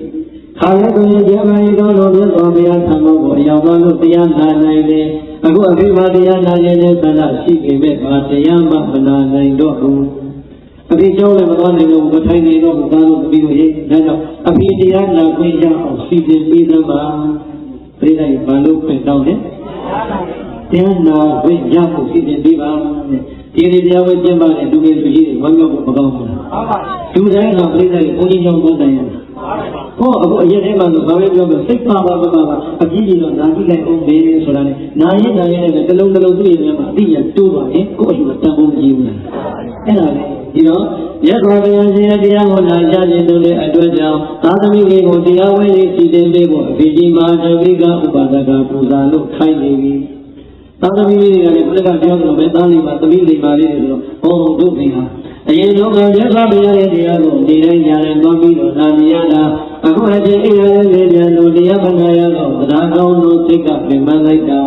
ခါရဲကိုကျမ်းမာရေးတော်တော်မြတ်စွာဘုရားဆံတော်ကိုအရောက်သွားလို့တရားနာနိုင်တယ်အခုအဖေဘာတရားနာခြင်းနဲ့သန္တာရှိပေမဲ့ဘာတရားမှမနာနိုင်တော့ဘူးအဖေကျောင်းလည်းမသွားနိုင်လို့မထိုင်နိုင်တော့ဘူးသားလို့သမီးတို့ရေဒါကြောင့်အဖေတရားနာခွင့်ရအောင်စီစဉ်ပေးသမှာပြိဿကြီးဘာလို့ပြန်တောင်းလဲတရားနာခွင့်ရဖို့စီစဉ်ပေးပါတဲ့ဒီတရားဝဲကျင့်ပါတဲ့လူငယ်လူကြီးတွေဝမ်းမြောက်ဖို့မကောင်းဘူးလားဒုတိုင်းကပြိဿကြီးဘုန်းကြီးကျောင်းသွားတယ်ဟောအခုအရင်တည်းမှာဘာပဲပြောပြောစိတ်ပါပါအပြည့်ကြီးတော့နာကြည့်လိုက်အောင်ပဲဆိုတာနဲ့နာရင်နဲ့တလုံးသူ့ရဲ့မှာအတိရတိုးပါရင်ကိုယ့်အယူတန်ဖိုးမကြည့်ဘူးလားအဲ့ဒါလေဒီတော့ရသော်ဘုရားရှင်တရားဟောနာကြခြင်းတို့လည်းအတွက်ကြောင့်သာသမီလေးကိုတရားဝဲရေးစီစဉ်ပေးဖို့အဘိဓိမဟာတဝိကဥပါဒကပူဇာလို့ခိုင်းနေပြီသာသမီလေးတွေကလည်းဘုရားပြောသလိုပဲသားလေးပါသမီးလေးပါလေးတွေဆိုတော့ဟောတို့ပြီဟာအရင်တော့ကမြတ်စွာဘုရားရဲ့တရားကိုဒီတိုင်းညာရင်သွားပြီးတော့နာမရတာအခုအချင်းအိယာရဲ့ပြန်လို့တရားမနာရတော့တရားကောင်းလို့စိတ်ကပြန်မလိုက်တာ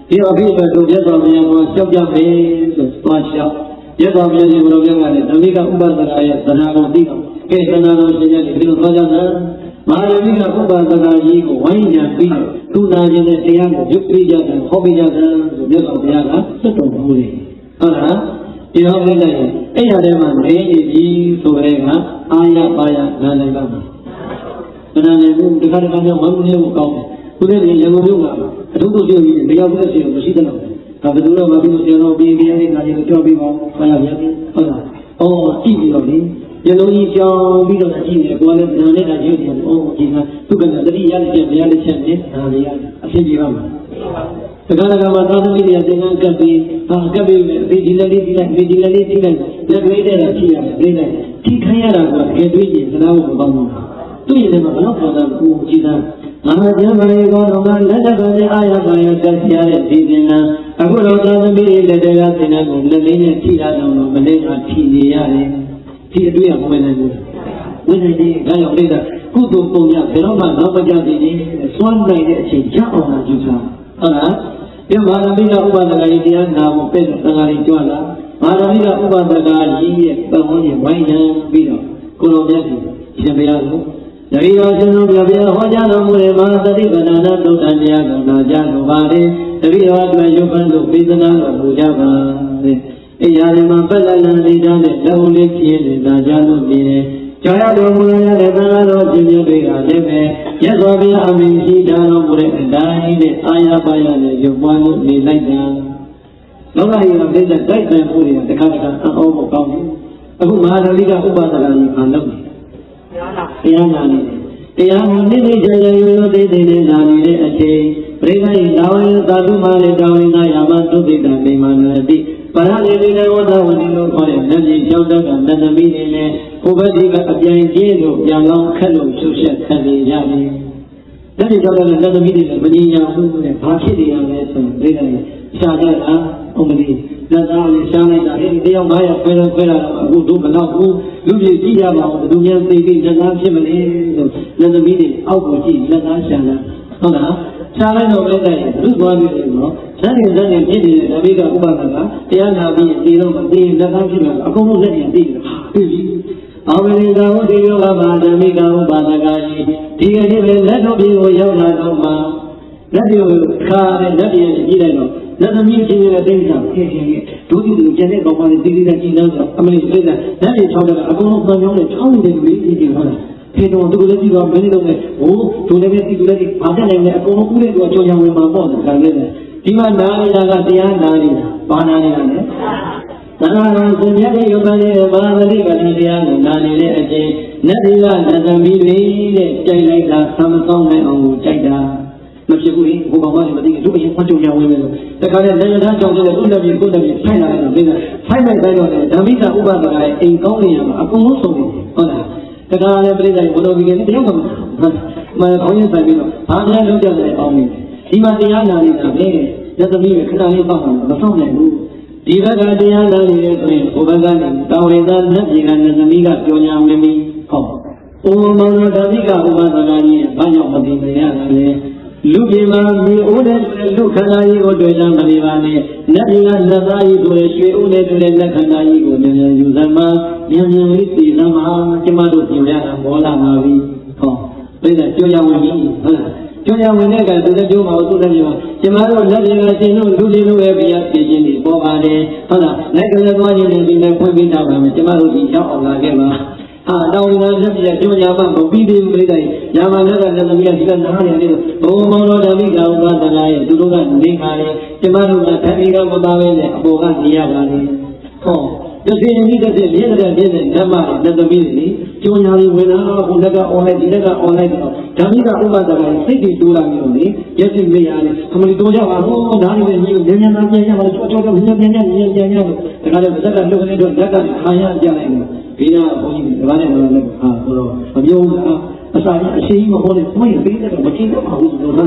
ဒီအဖြစ်ပဲတို့မြတ်စွာဘုရားကရှောက်ကြမယ်ဆိုသွားလျှောက်မြတ်စွာဘုရားရှင်ဘုရားကလည်းဓမ္မိကဥပဒကရဲ့တရားကိုသိတော့ကဲသနာတော်ရှင်ရဲ့ဒီလိုသွားကြတာမဟာဓမ္မိကဥပဒကကြီးကိုဝိုင်းညာပြီးသူနာခြင်းနဲ့တရားကိုရုပ်ပြီးကြတယ်ဟောပြီးကြတယ်ဆိုမြတ်စွာဘုရားကစွတ်တော်မူတယ်ဟုတ်လားဒီတော့ပြလိုက်ရင်အဲ့ရတဲ့မှာနေနေပြီဆိုတဲ့ကအာရပါရနာနိုင်ပါမယ်။နာနိုင်ဘူးဒီခါတခါကျမမနေဘူးကောင်းတယ်။သူလည်းရံကုန်မြို့ကအထုပ်တို့ပြုတ်ပြီးမရောက်တဲ့စီကိုမရှိတဲ့တော့ဒါဘယ်သူတော့မပြီးကျွန်တော်ပြီးပြီးနေတာကြီးကိုကြောက်ပြီးပါဘာရပြန်ဟုတ်လား။အော်ကြည့်ပြီးတော့လေရလုံးကြီးကြောင်းပြီးတော့ကြည့်နေကိုယ်လည်းဗန္နဲ့တာရုပ်တယ်အော်ဒီကသူကတတိယလက်ချက်တရားလက်ချက်နဲ့ဒါလေးအဖြစ်ကြည့်ပါမယ်။တခါတခါမှာသာသမီတွေကသင်္ကန်းကပ်ပြီးကပ်ပြီးအဖေဒီလက်လေးဒီလိုက်ဒီလက်လေးဒီလိုက်လက်လေးတဲ့တာကြည့်ရတယ်ပြိလိုက်ထိခိုင်းရတာကတကယ်တွေ့ရင်သနာဖို့မကောင်းဘူးသူ့ရင်ထဲမှာဘယ်တော့မှသာကိုကြည့်တာမဟာကျမ်းပါဠိတော်ကလက်တကနဲ့အာရပါရတက်ရတဲ့ဒီသင်္ကန်းအခုတော့သာသမီတွေလက်တကသင်္ကန်းကိုလက်လေးနဲ့ထိတာတော့မလေးကထိနေရတယ်ဒီအတွေ့အကြုံဝင်နေတယ်ဝိညာဉ်ကြီးကရောက်နေတာကုသိုလ်ပုံရဘယ်တော့မှနောက်မကြသေးဘူးစွမ်းနိုင်တဲ့အချိန်ကြောက်အောင်လာကြည့်စားဟုတ်လားဒီမာနမိကဥပဒကကြီးတရားနာဖို့ပဲသံဃာကြီးကြွလာမာနမိကဥပဒကကြီးရဲ့ပတ်ဝန်းကျင်ဝိုင်းနှံပြီးတော့ကိုလိုမြတ်ကြီးရှင်ဘုရားကိုတတိယရှင်တို့ပြပြဟောကြားတော်မူတဲ့မဟာသတိပဋ္ဌာန်သုတ်တန်တရားကိုနာကြားလိုပါတယ်တတိယအတွက်ရုပ်ပန်းတို့ပိသနာတော်မူကြပါစေအိယာဒီမှာပက်လက်လန်လေးသားနဲ့လက်ဦးလေးပြင်းနေတာကြားလို့နေတယ်ကြောရတော်မူရတဲ့သံဃာတော်ရှင်များတွေကလည်းပဲရသော်ဘုရားအမိရှိတော်မူတဲ့အတိုင်းနဲ့အာရပါရနဲ့ရုပ်ပွားလို့နေလိုက်တာလောကကြီးကပြည့်တဲ့တိုက်ပန်မှုတွေတခါတခါအောင်းမကောင်းဘူးအခုမဟာဓမ္မိကဥပဒကကြီးမှလုပ်တယ်တရားနာနေတယ်တရားကိုနေ့နေ့ကြာကြာရိုးရိုးသေးသေးနဲ့နာနေတဲ့အချိန်ပြိဿကြီးနာဝေသ သာဓုမာလေတောင်းနာယာမသုတိတံမိမာနတိပါရလေလေဝတဝတိလို့ခေါ်တဲ့လက်ကြီး၆တက်ကနတ်သမီးတွေလည်းဥပတိကအပြိုင်ကျင်းလို့ပြန်လောင်းခက်လို့ရှုပ်ဆက်ခံနေကြတယ်။လက်ကြီး၆တက်ကနတ်သမီးတွေလည်းမငြိညာဘူးတဲ့ဘာဖြစ်နေရလဲဆိုရင်ပြိတ္တိရှာကြတာဥမတိလက်သားလေးရှားလိုက်တာအဲဒီတယောက်900ခွဲတော့အခုတို့မတော့ဘူးလူကြီးကြည့်ရပါဦးဘယ်သူများသိပြီးလက်သားဖြစ်မလဲဆိုလက်သမီးတွေအောက်ကိုကြည့်လက်သားရှာတာဟုတ်လားရှားလိုက်တော့ပြိတ္တိလူသွားပြီးတယ်နော်ဇန်နေဖြစ်နေတဲ့ဓမ္မိကဥပဒကတရားနာပြီးဒီတော့မသိလက်သားဖြစ်မှာအကုန်လုံးလက်ကြီးသိတယ်ပြီအာဝိရိကဝတိယောဂမှာဓမ္မိကဥပဒကကြီးဒီကနေ့ပဲလက်တော်ပြေကိုရောက်လာတော့မှလက်ပြေကိုခါတဲ့လက်ပြေကြည့်လိုက်တော့လက်သမီးချင်းရဲ့တိတ်ဆောင်ခေခေဒုတိယသူကျန်တဲ့ကောင်မလေးတိတိကျကျကြည့်တော့အမလေးပြိတ္တာလက်ပြေ6တက်ကအကုန်လုံးပန်းပြောင်းနဲ့ချောင်းနေတဲ့လူလေးကြည့်ကြဟုတ်လားဖေတော်သူလည်းကြည့်တော့မင်းတို့လည်းဟိုသူလည်းဒီသူလည်းဘာတက်နိုင်လဲအကုန်လုံးဥလေးသူကြောင်ကြောင်ဝင်မှာပေါ့ဒါလည်းဒီမှာနားနေတာကတရားနာနေတာဘာနာနေတာလဲသံဃာတော်ရှင်မြတ်ရဲ့ယုတ်ပန်ရဲ့မဟာသတိပဋ္ဌာန်တရားကိုနာနေတဲ့အချိန်နတ်တွေကနတ်သမီးတွေတဲ့ကြိုက်လိုက်တာဆံမကောင်းနိုင်အောင်ကိုကြိုက်တာမဖြစ်ဘူးလေဘုရားမလည်းမသိဘူးသူအရင်ဖတ်ကြုံရဝင်မယ်လို့တခါနဲ့နိုင်ငံသားကြောင့်လည်းဥဒ္ဒပြေကိုယ်တပြေဖိုက်လာတယ်လို့ပြောတာဖိုက်လိုက်တိုင်းတော့ဓမ္မိကဥပဒကရဲ့အိမ်ကောင်းနေရမှာအကုန်လုံးဆုံးနေဟုတ်လားတခါလည်းပြိဿဘုလိုပြီးကနေတရားမှမခေါင်းရဆိုင်ပြီးတော့ဘာများလုပ်ကြတယ်အောင်နေဒီမှာတရားနာနေတာပဲလက်သမီးကခဏလေးပေါ့မှာမဆောင်နိုင်ဘူးဒီဘက်ကတရားနာနေတဲ့ဆိုရင်ဘုဘကနေတာဝေသာနတ်ပြည်ကနတ်သမီးကကြောညာဝင်ပြီးဟောအိုမောင်တော်ဓမ္မိကဥပဒကကြီးဘာကြောင့်မသိမရတာလဲလူပြည်မှာမြေအိုးတဲ့လူခန္ဓာကြီးကိုတွေ့ကြမနေပါနဲ့နတ်ပြည်ကနတ်သားကြီးဆိုတဲ့ရွှေအိုးနဲ့တွေ့တဲ့နတ်ခန္ဓာကြီးကိုမြန်မြန်ယူစမ်းပါမြန်မြန်လေးသိစမ်းပါကျမတို့ပြင်ရတာမောလာပါပြီဟောပြိဿကြောညာဝင်ပြီဟုတ်လားကြောညာဝင်တဲ့ကသူလည်းပြောမှာသူလည်းပြောမှာကျမတို့လက်တွေကရှင်တို့လူတွေလိုပဲပြရပြည်ချင်းတွေပေါ်ပါတယ်ဟုတ်လားလက်ကလေးသွားခြင်းနဲ့ဒီနဲ့ဖွင့်ပေးတာပါမယ်ကျမတို့ဒီရောက်အောင်လာခဲ့ပါတောင်းနေတာလက်ပြကြောညာမှမပြီးသေးဘူးပြိဿညာမလက်ကလည်းသမီးကဒီကနားနေတယ်ဘုံမောင်တော်ဓမ္မိကဥပဒနာရဲ့သူတို့ကနေခါတယ်ကျမတို့ကဓမ္မိကမပါပဲနဲ့အပေါ်ကနေရပါလေဟောဒီစီနီးတဲ့ပြည့်တဲ့ဓမ္မလက်သမီးတွေကြောညာတွေဝင်လာဟိုလက်က online ဒီလက်က online တော့ဓမ္မိကဥပဒနာစိတ်တွေတိုးလာပြီးတော့လေရက်စီမရနဲ့ခမလီတိုးကြပါဟိုဒါလေးနဲ့ညီကိုမြန်မြန်ပြန်ရပါလို့ချောချောမြန်ပြန်လို့ဒါကလည်းဇက်ကလုတ်နေတော့ဇက်ကခံရကြလိုက်တယ်ဘေးကဘုန်းကြီးကလည်းမလုပ်ဆိုတော့မပြောဘူးအစာကြီးအရှိကြီးမဟုတ်နဲ့ကိုယ်ပေးတယ်မကြည့်တော့ဘူးလို့ပြောတာ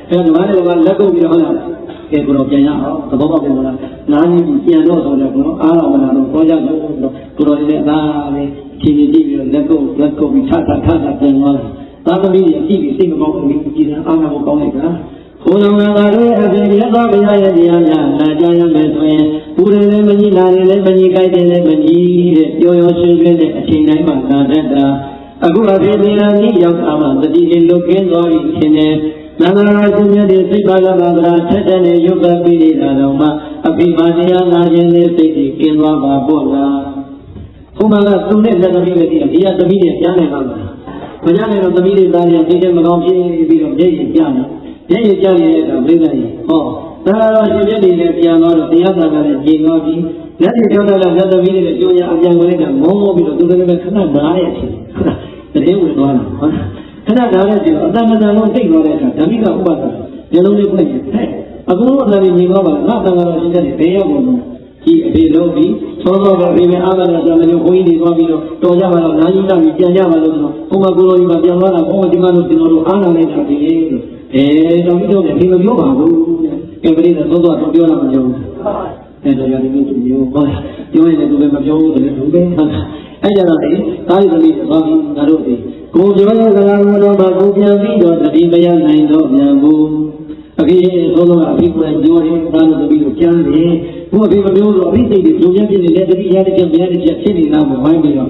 အဲဒါကလည်းလက်ကုပ်ပြီးတော့ဟုတ်လားကဲကိုတော့ပြန်ရအောင်သဘောပေါက်ပြန်လာနားကြီးပြန်တော့ဆိုတော့ကိုတော့အားတော်မလာတော့ပေါ်ကြလို့ကိုတော့လည်းအသားလေးဖြည်းဖြည်းကြည့်ပြီးတော့လက်ကုပ်ပြီးထပြန်သွားတယ်သာသမီးကြီးကြည့်ပြီးစိတ်မကောင်းဘူးကြည်တာအားမကောင်းလိုက်တာဘုရားငါတို့ရဲ့အပြင်ရသောဘုရားရဲ့တရားများနာကြားရမယ်ဆိုရင်ပူတယ်လည်းမကြီးလာတယ်လည်းမကြီးကြိုက်တယ်လည်းမကြီးတဲ့ပျော်ပျော်ရွှင်ရွှင်တဲ့အချိန်တိုင်းမှာသာတတ်တာအခုအပြင်ဒီနာကြီးရောက်တာမှတတိယလုတ်ကင်းသွားပြီရှင်တယ်နာနာရှင်မြတ်ဒီစိတ်ပါကပါဒရာထက်တဲ့နဲ့ရုပ်ကပိရိတာတော်မှာအဖိပါတရားနာခြင်းနဲ့စိတ်ကြီးကင်းသွားပါပေါ့လားဘုရားကသူနဲ့လက်သမီးတွေဒီအသမီးတွေပြန်နိုင်ပါလားမကြနိုင်တော့သမီးတွေသားတွေဒီတဲ့မကောင်းဖြစ်ပြီးတော့မျက်ရည်ကျတယ်မျက်ရည်ကျနေတဲ့အခါပြိဿကြီးဟောဒါတော့ရှင်ပြည့်နေလည်းပြန်သွားတော့တရားသာကလည်းညီသွားပြီးလက်တွေကြောက်တာလက်သမီးတွေလည်းကြိုးရအပြန်ဝင်တာမောမောပြီးတော့သူလည်းခဏနားတဲ့အချိန်တည်းဝင်သွားတာဟုတ်ခဏနားတဲ့အချိန်အတမတန်လုံးတိတ်သွားတဲ့အခါဓမ္မိကဥပဒနာညလုံးလေးဖွင့်ရင်ဟဲ့အခုတော့အတန်ကြီးညီသွားပါလားငါတန်ကတော့ရှင်ပြည့်ဘယ်ရောက်ကုန်လဲဒီအဖေလုံးပြီးသောသောကပြေအားမလို့ကျွန်တော်ဘုန်းကြီးတွေသွားပြီးတော့တော်ကြပါတော့နာကြီးတောက်ပြီးပြန်ကြပါလို့ဆိုတော့ဘုမကူတော်ကြီးမှာပြန်သွားတာဘုမဒီမှာလို့ကျွန်တော်တို့အားနာလိုက်တာဒီလို့တော်ပြီးတော့ဒီမပြောပါဘူးကဲပရိသတ်သောသောတော့ပြောလာမှကြောင်းတော်ရတယ်မျိုးသူမျိုးဟောပြောရင်လည်းသူပဲမပြောဘူးတည်းသူပဲအဲ့ကြတော့ဒီသာရိသမီးသွားပြီးငါတို့ဒီကိုပြောတဲ့ကလာတော်မှာကိုပြန်ပြီးတော့တတိမရနိုင်တော့ပြန်ဘူးအဖေသောသောကအဖေကပြောတယ်သာရိသမီးတို့ကျမ်းတယ်ဘုရားမပြောလို့အဘိဓိတွေဒုံရဖြစ်နေတဲ့တတိယတစ်ချက်မြဲတစ်ချက်ဖြစ်နေတာကိုဝိုင်းပြီးတော့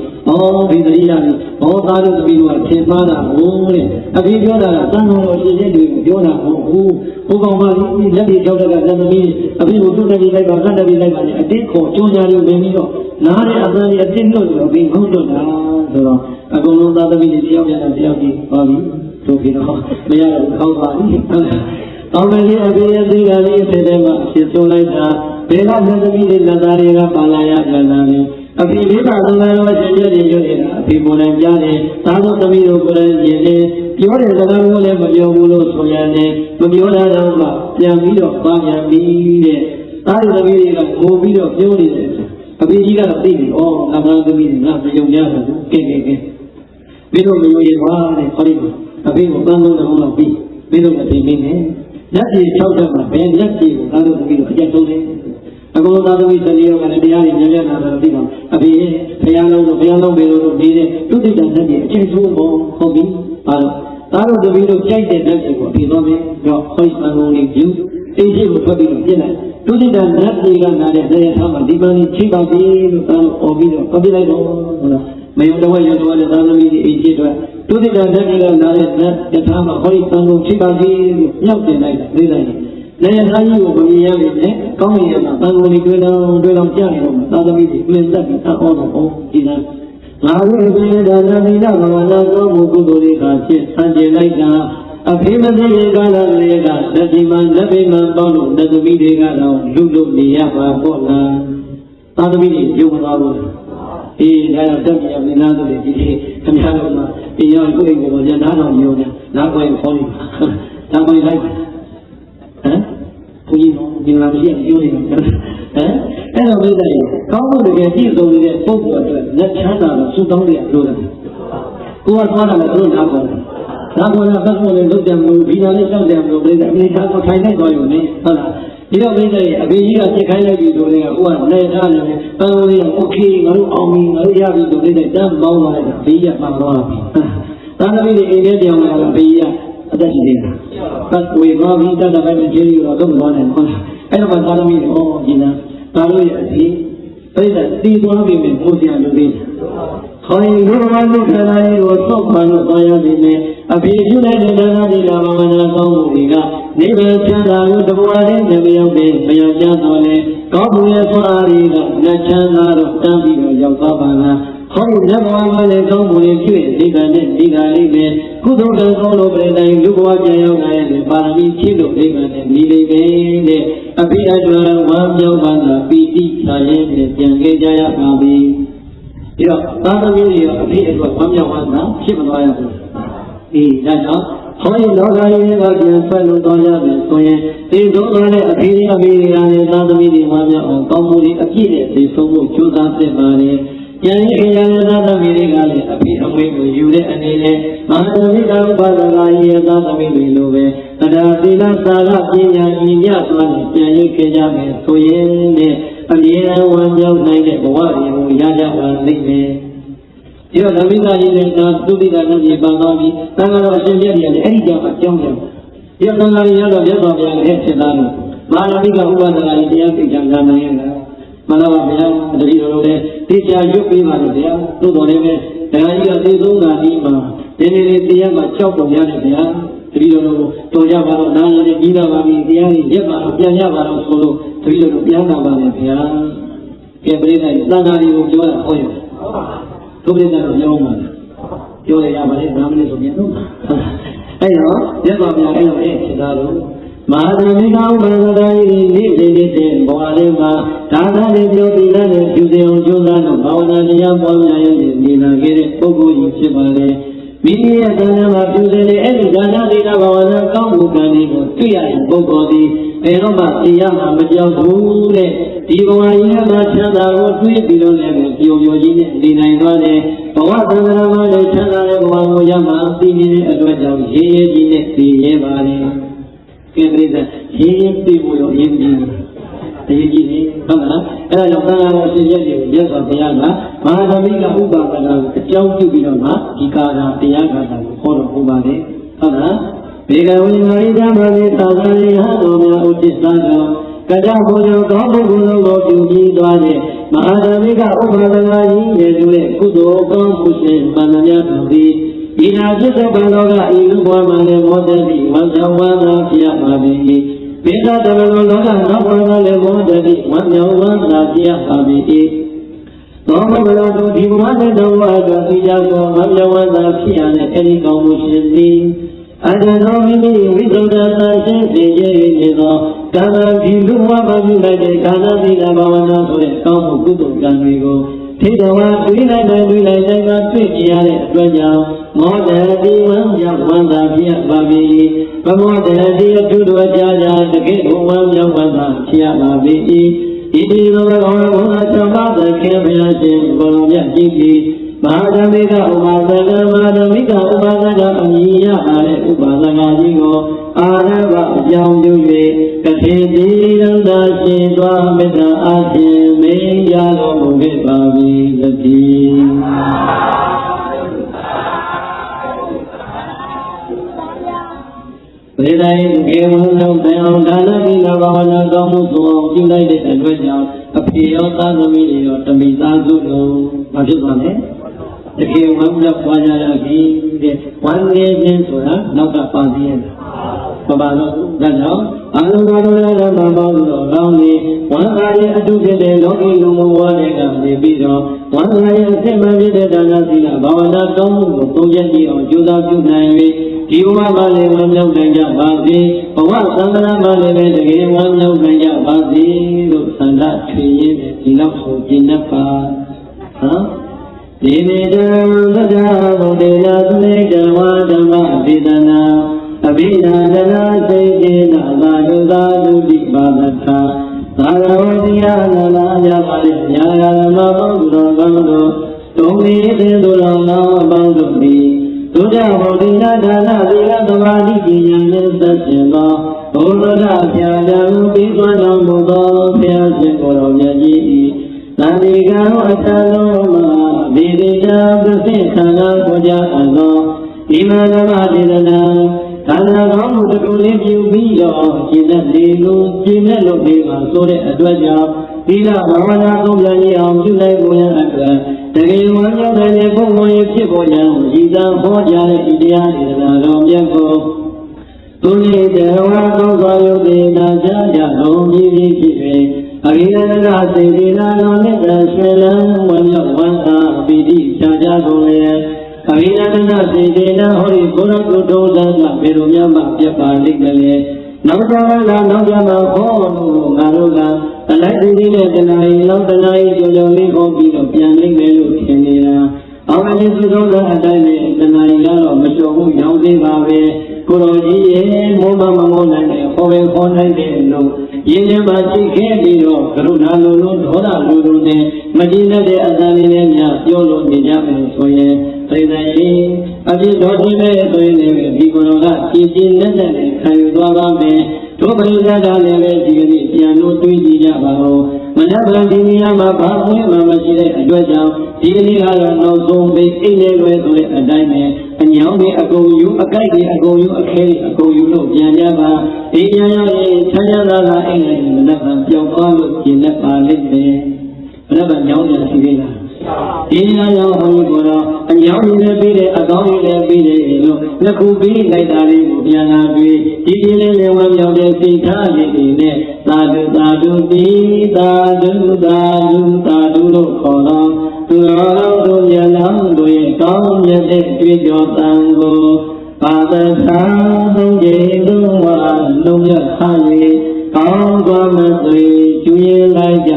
ဒီတတိယတွေသားတို့သမီးတို့ကသင်သားတာဟုတ်တဲ့အဘိပြောတာကသံဃာတော်ရှင်ရှင်တွေကိုပြောတာဟုတ်ဘူးဘုကောင်မလေးလက်တွေကြောက်တဲ့ကလက်သမီးအဘိကိုတွတ်နေလိုက်ပါကတ်နေလိုက်ပါနဲ့အတိတ်ခေါ်ကြိုးညာတွေဝင်ပြီးတော့နားတဲ့အပန်းကြီးအတိတ်လို့ဆိုတော့ဘိဟုတ်တော့တာဆိုတော့အကုန်လုံးသားသမီးတွေတယောက်ပြန်တယောက်ပြီးပါပြီဆိုပြီးတော့မရတော့ခေါင်းပါလိအောင်မလေးအဘိရဲ့သိကလေးဖြစ်တဲ့မှာဖြစ်ဆိုလိုက်တာဘယ်ကလက်သမီးတွေလက်သားတွေကပါလာရပြန်လာတယ် အဖေလေးပါသုံးပါးတော့ရှင်ပြည့်ရွနေတာအဖေကိုယ်တိုင်ကြားတယ်သားတော်သမီးတို့ကိုယ်တိုင်မြင်တယ်ပြောတဲ့စကားမျိုးလည်းမပြောဘူးလို့ဆိုရတယ်မပြောတာတော့မှပြန်ပြီးတော့ပါပြန်ပြီးတဲ့သားတော်သမီးတွေကငိုပြီးတော့ပြောနေတယ်အဖေကြီးကတော့သိတယ်ဩငါသားသမီးတွေငါမယုံကြဘူးကဲမင်းတို့မယုံရင်ပါတဲ့ခေါ်ဒီအဖေကိုပန်းလုံးတော့ပြီးမင်းတို့အဖေမင်းနဲ့လက်ကြီး၆တက်မှာဘယ်လက်ကြီးကိုသားတော်သမီးတို့အကျက်ဆုံးတယ်အကုန်လုံးသားသမီး14ယောက်ကလည်းတရားတွေညံ့တာတော့ပြီးတော့အဖေဘုရားလုံးတို့ဘုရားလုံးပေလို့နေတဲ့တုတိတန်တဲ့အခြေဆိုးပေါ်ဟုတ်ပြီပါတော့သားတို့သမီးတို့ကြိုက်တဲ့လက်ကိုအဖေသွားမယ်တော့ဟောဒီပန်းလုံးလေးယူအိမ်ကြီးကိုထွက်ပြီးတော့ပြင်လိုက်တုတိတန်လက်ကြီးကနာတဲ့နေရာထားမှာဒီပန်းလေးချိပါပြီလို့သားတို့អော်ပြီးတော့ပြလိုက်တော့ဟုတ်လားမယုံတော့ရတော့တဲ့သားသမီးတွေအိမ်ကြီးတွေတုတိတန်လက်ကြီးကနာတဲ့လက်ထားမှာဟောဒီပန်းလုံးချိပါပြီလို့ညှောက်တင်လိုက်သေးတယ်နေရာသားကြီးကိုမမြင်ရပြီနဲ့ကောင်းရမှာတန်ကုန်လေးတွေ့တော့ကြားနေတော့သာသမီတွေပြင်သက်ပြီးအော်တော့ဒီလားငါတို့ဘယ်ဒါနာမိနာဘာဝနာသောမူကုသိုလ်တွေကဖြစ်ဆန်းကျင်လိုက်တာအဖေမသိတဲ့ကာလတွေကလက်ဒီမှာလက်ပိမှပေါင်းလို့လက်သမီးတွေကတော့လူလို့နေရပါပေါ့လားသာသမီတွေပြုံးသွားလို့အေးဒါတော့တက်ပြမင်းသားတို့ဒီခင်ဗျားတို့မှာဒီရောကိုယ့်အိမ်ကိုပြန်သားတော်မျိုးနဲ့နောက်ကိုခေါ်နေတာဒါကိုလိုက်ဟမ်ဘုရားဒီမှာမရှိပြောနေတယ်ဟမ်အဲ့တော့မိသားစုကောင်းဖို့တကယ်ကြည့်ဆုံးနေတဲ့ပုဂ္ဂိုလ်အတွက်လက်ချမ်းသာလို့စူတောင်းရလို့တယ်ကိုကသွားတာလည်းသူတို့နားပေါ်တယ်နားပေါ်တာသက်ဖို့လည်းလုပ်တယ်မလို့ဒီနာလေးစောင့်တယ်မလို့ပြည်အမေသားကိုထိုင်လိုက်တော့ရုံနဲ့ဟုတ်လားဒီတော့မိသားစုအဖေကြီးကပြစ်ခိုင်းလိုက်ပြီဆိုတော့ကိုကနေထားတယ်ပန်းလို့ရโอเคငါတို့အောင်ပြီငါတို့ရပြီဆိုတဲ့တန်းပေါင်းသွားတယ်ဘေးရပန်းသွားပြီသာသမီတွေအိမ်ထဲပြောင်းလာတော့ဘေးရအသက်ရှင်နေတာပတ်ဝေဘာဘိတတပိုင်းကျေးရီတော့တော့သွားတယ်ဟုတ်လားအဲ့တော့သာသမီတွေဩဒီနာဒါလို့ရအစီပြိဿတည်သွားပြီမယ်ဘုရားလူတွေခေါင်းလူမလူခန္ဓာကြီးကိုသောက်ခွာလို့သွားရပြီမယ်အဖေပြုလိုက်တဲ့ဒါနသီလဘာဝနာကောင်းမှုတွေကနိဗ္ဗာန်ချမ်းသာကိုတဘဝတည်းနဲ့မရောက်တဲ့မရောက်ကြတော့လေကောင်းမှုရဲ့ဆွမ်းအားတွေကလက်ချမ်းသာတော့တန်းပြီးတော့ရောက်သွားပါလားဟောဒီလက်ဘဝမှာလည်းကောင်းမှုတွေဖြစ်နိဗ္ဗာန်နဲ့ဒီကလေးပဲကုသိုလ်ကံကောင်းလို့ပြည်တိုင်းလူဘဝပြန်ရောက်လာတဲ့ပါရမီဖြည့်လို့နိဗ္ဗာန်နဲ့ဒီလေးပဲတဲ့အပိအကျွမ်းဝမ်းမြောက်ပါတာပီတိသာရဲ့ပြန်ခဲ့ကြရပါပြီဒီတော့သာသမီတွေရောအပိအတွက်ဝမ်းမြောက်ပါတာဖြစ်မသွားရဘူးအေးဒါကြောင့်ဟောဒီလောကကြီးကပြန်ဆက်လို့သွားရမယ်ဆိုရင်ဒီသုံးပါးနဲ့အဖေတွေကလည်းသာသမီတွေဝမ်းမြောက်အောင်ကောင်းမှုတွေအပြည့်နဲ့သိဆုံးဖို့ကြိုးစားသင့်ပါတယ်ဉာဏ်ရည်ရရသာသမီတွေကလည်းအဖေအမွေကိုယူတဲ့အနေနဲ့မဟာသမီးကဥပါဒနာရဲ့သာသမီတွေလိုပဲတရားသီလသာရပညာဤမြတ်စွာနဲ့ပြန်ရခဲ့ကြမယ်ဆိုရင်လည်းအမြဲတမ်းဝမ်းမြောက်နိုင်တဲ့ဘဝတွေကိုရကြပါလိမ့်မယ်ဒီတော့သမီးသားကြီးလည်းသာသုတိကနဲ့ပြပန်းသွားပြီးသံဃာတော်အရှင်မြတ်ကြီးလည်းအဲ့ဒီကြောင့်အကြောင်းကြောင့်ဒီသံဃာကြီးရတော့မြတ်စွာဘုရားလည်းဖြစ်သားလို့မဟာသမီးကဥပါဒနာကြီးတရားသိကြံနိုင်ရတာမနာပါဗျာတတိတော်လည်းတေချာရွတ်ပေးပါလို့ဗျာသို့တော်လည်းပဲတရားကြီးကသိဆုံးတာဒီမှာဒီနေ့လေးတရားမှာ၆ပုံရတယ်ဗျာတတိတော်တော်ကြပါတော့နားလည်းကြီးလာပါပြီတရားကြီးရက်ပါပြန်ရပါတော့ဆိုလို့တတိတော်ပြန်လာပါလေဗျာကဲပြိဿရဲ့သံဃာတွေကိုပြောတာဟောရဒုပ္ပဒတော့ပြောမှာပြောရရပါလေ9မိနစ်ဆိုပြန်တော့အဲ့တော့ရက်ပါဗျာအဲ့တော့ဖြစ်သားလို့မဟာသမီးကောင်းဘာသာရေးနေ့စဉ်တဲ့ဘဝလေးမှာဒါနနဲ့ပြုသီလနဲ့ပြုစေအောင်ကြိုးစားလို့ဘာဝနာတရားပွားများရတဲ့နေလာခဲ့တဲ့ပုဂ္ဂိုလ်ကြီးဖြစ်ပါလေမိမိရဲ့ဒါနမှာပြုစေတဲ့အဲ့ဒီဒါနသီလဘာဝနာကောင်းမှုကံတွေကိုတွေ့ရတဲ့ပုဂ္ဂိုလ်ဒီဘယ်တော့မှတရားမှာမကြောက်ဘူးတဲ့ဒီဘဝကြီးမှာချမ်းသာကိုတွေ့ပြီးတော့လည်းပျော်ပျော်ကြီးနဲ့နေနိုင်သွားတယ်ဘဝသံဃာမှာလည်းချမ်းသာတဲ့ဘဝကိုရမှသိနေတဲ့အတွက်ကြောင့်ရေးရေးကြီးနဲ့သိရဲပါလေကဲပြိဿရေးရေးသိဖို့ရောရေးကြည့်တယ်ရေးကြည့်နေဟုတ်လားအဲ့ဒါကြောင့်သံဃာတော်ရှင်ရဲ့ကိုမြတ်စွာဘုရားကမဟာသမီးကဥပါဒနာကိုအကြောင်းပြုပြီးတော့မှဒီကာလတရားကာလကိုဟောတော်မူပါတယ်ဟုတ်လားဘေကဝိညာဉ်ဓမ္မလေးသာသနာ့ဟာတော်များဥတ္တသံတော်ကကြဘုရားကောင်းပုဂ္ဂိုလ်တို့ကိုပြုပြီးသွားတဲ့မဟာသမီးကဥပါဒနာကြီးရဲ့ဆိုတဲ့ကုသိုလ်ကောင်းမှုရှင်မှန်များတော်သည်ဒီနာจิตဘလောကဤလူဘဝမှာလည်းမောတ္တိဝန္တဝန္တာဖြစ်ရပါပြီမေတ္တာတဘလောကနောက်ဘဝမှာလည်းမောတ္တိဝန္တဝန္တာဖြစ်ရပါပြီသောဘဘလောတို့ဒီဘဝနဲ့တော့ဘဝကသိကြသောဝန္တဝန္တာဖြစ်ရတဲ့အဲဒီကောင်းမှုရှင်သည်အတ္တတော်မိမိဝိသုဒ္ဓသာရှင်စေခြင်းနေသောကာမဒီလူဘဝမှာပြုလိုက်တဲ့ကာဏသီလဘာဝနာဆိုတဲ့ကောင်းမှုကုသိုလ်ကံတွေကိုတ ထိတော်ဝါတွေ့လိုက်တိုင်းမှာတွေ့ကြရတဲ့အတွက်ကြောင့်မောတတိဝံကြောင့်ဝန္တာဖြစ်ရပါပြီဗမောတတိအထုတော်ကြာကြာတကယ်ဘုံဝံကြောင့်ဝန္တာဖြစ်ရပါပြီဣတိသောဘဂဝါဘုရားသမ္မာသခင်ဘုရားရှင်ကိုယ်တော်မြတ်ကြည်ပြီးမဟာဓမ္မိကဥပါဒကမဟာဓမ္မိကဥပါဒကအမည်ရအားတဲ့ဥပါဒကကြီးကိုအာရဘအကြောင်းပြု၍ကထေတိရန္တာရှင်သွားမေတ္တာအားဖြင့်မိန်ကြတော်မူခဲ့ပါပြီသတိဝေဒိုင်ကေဝံလုံးတန်အောင်ဒါနသီလဘာဝနာကောင်းမှုဆိုအောင်ပြုလိုက်တဲ့အတွက်ကြောင့်အဖေရောသားသမီးတွေရောတမိသားစုလုံးမဖြစ်ပါနဲ့တကယ်ဝမ်းမြောက်ပွားကြရပြီတဲ့ဝမ်းနေခြင်းဆိုတာနောက်ကပါသေးရဲ့ပပါတော့ဒါကြောင့်အလုံးစုံသောဓမ္မပေါင်းတို့ကောင်းနေဝမ်းအားရဲ့အတုဖြစ်တဲ့လောကီလူမှုဝါတွေကနေပြီးတော့ဝမ်းအားရဲ့အစစ်မှန်ဖြစ်တဲ့ဒါနသီလဘာဝနာတောင်းမှုကိုပုံချက်ကြည့်အောင်ကြိုးစားပြုနိုင်၍ဒီဘဝမှာလည်းဝမ်းမြောက်နိုင်ကြပါစေဘဝသံဃာမှာလည်းတကယ်ဝမ်းမြောက်နိုင်ကြပါစေလို့သန္တာထွေရင်းတဲ့ဒီလောက်ဆိုကျင့်တတ်ပါဒီနေ့တံသဒ္ဓဘုဒ္ဓရာသုနေတဝါဓမ္မဒေသနာအဘိဓမ္မာနာစိတ်ကျေနာသာဓုသာဓုတိပါဒထာသာရဝတိယနာနာယပါရိညာယမပေါင်းတော်ကောင်းတို့တုံးလေးတဲ့သူတော်ကောင်းပေါင်းတို့သည်ဒုဒ္ဓဗုဒ္ဓနာဒါနသီလသမာဓိပညာနှင့်သက်ရှင်သောဘုရားဖျားတော်ပြီးသွန်တော်မူသောဘုရားရှင်ကိုယ်တော်မြတ်ကြီး၏သံဃာအထလုံးမှာဗေဒနာပစ္စေခန္ဓာကိုကြအပ်သောဒီမဓမ္မဒေသနာခန္ဓာကောင်းမှုတစ်ခုလေးပြုပြီးတော့ကျင့်တဲ့လေလုံးကျင့်တဲ့လုပ်ပြီးမှဆိုတဲ့အတွက်ကြောင့်သီလဘာဝနာသုံးပြန်ရအောင်ပြုနိုင်ကိုရအတွက်တကယ်ဝမ်းမြောက်တဲ့ပုဂ္ဂိုလ်ရဲ့ဖြစ်ပေါ်ကြောင်းဤသာဟောကြားတဲ့ဤတရားဒေသနာတော်မြတ်ကိုသူနေတဝါသုံးစွာယုတ်တိနာကြကြတော်မြည်ဖြစ်၍အရိယနာစေတိနာတော်နဲ့ဆွေလန်းဝမ်းမြောက်ဝမ်းသာပိဋိချာကြကုန်လေအရိယနာစေတိနာဟောဒီကိုရကုတုဒံကဘေရုမြတ်မှာပြတ်ပါလိမ့်မယ်လေနောက်ကြမှာနောက်ကြမှာဟောလို့ငါတို့ကတလိုက်ဒီနဲ့တနာရီလောက်တနာရီကြော်ကြော်လေးဟောပြီးတော့ပြန်လိမ့်မယ်လို့ထင်နေတာအောင်မင်းစုသောတဲ့အတိုင်းနဲ့တနာရီကတော့မလျှော်ဘူးရောင်းသေးပါပဲကိုတော်ကြီးရဲ့မောမမမောနိုင်တဲ့ဟောပဲဟောနိုင်တဲ့လို့ရင်းထဲမှာရှိခဲ့ပြီးတော့ကရုဏာလိုလိုဒေါသလိုလိုနဲ့မကြည်တဲ့အတန်လေးနဲ့များပြောလို့နေကြမယ်ဆိုရင်သိတဲ့ရင်အပြစ်တော်ကြီးမဲ့ဆိုရင်လည်းဒီကိုယ်တော်ကကြည်ကြည်နဲ့နဲ့ခံယူသွားပါမယ်တို့ပရိသတ်ကလည်းပဲဒီကနေ့ပြန်လို့တွေးကြည့်ကြပါဦးမနက်ဖြန်ဒီနေရာမှာဘာမှမရှိတဲ့အတွက်ကြောင့်ဒီကနေ့ကတော့နောက်ဆုံးပိတ်အိတ်လေးလွယ်ဆိုတဲ့အတိုင်းနဲ့အညောင်းတွေအကုန်ယူအကြိုက်တွေအကုန်ယူအခဲတွေအကုန်ယူလို့ပြန်ကြပါဒီပြန်ရရင်ချမ်းချမ်းသာသာအိတ်လိုက်မနက်ဖြန်ပြောင်းသွားလို့ကျင်တတ်ပါလိမ့်မယ်မနက်ဖြန်ညောင်းကြရှိသေးလားဒီနေရာရောက်ဟောကိုတော့အညောင်းတွေလည်းပြီးတယ်အကောင်းတွေလည်းပြီးတယ်လို့နှစ်ခုပြီးလိုက်တာလေးကိုပြန်လာပြီးဒီဒီလေးလေးဝမ်းမြောက်တဲ့စိတ်ထားလေးတွေနဲ့သာဓုသာဓုတိသာဓုသာဓုသာဓုလို့ခေါ်တော့သူတော်တို့ဉာဏ်တော်တို့ရဲ့ကောင်းမြတ်တဲ့တွေ့ကြောတန်ကိုပါဒသာသုံးကျေသုံးဝါလုံးရခါ၍ကောင်းစွာမသွေကျွေးလိုက်ကြ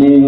နေ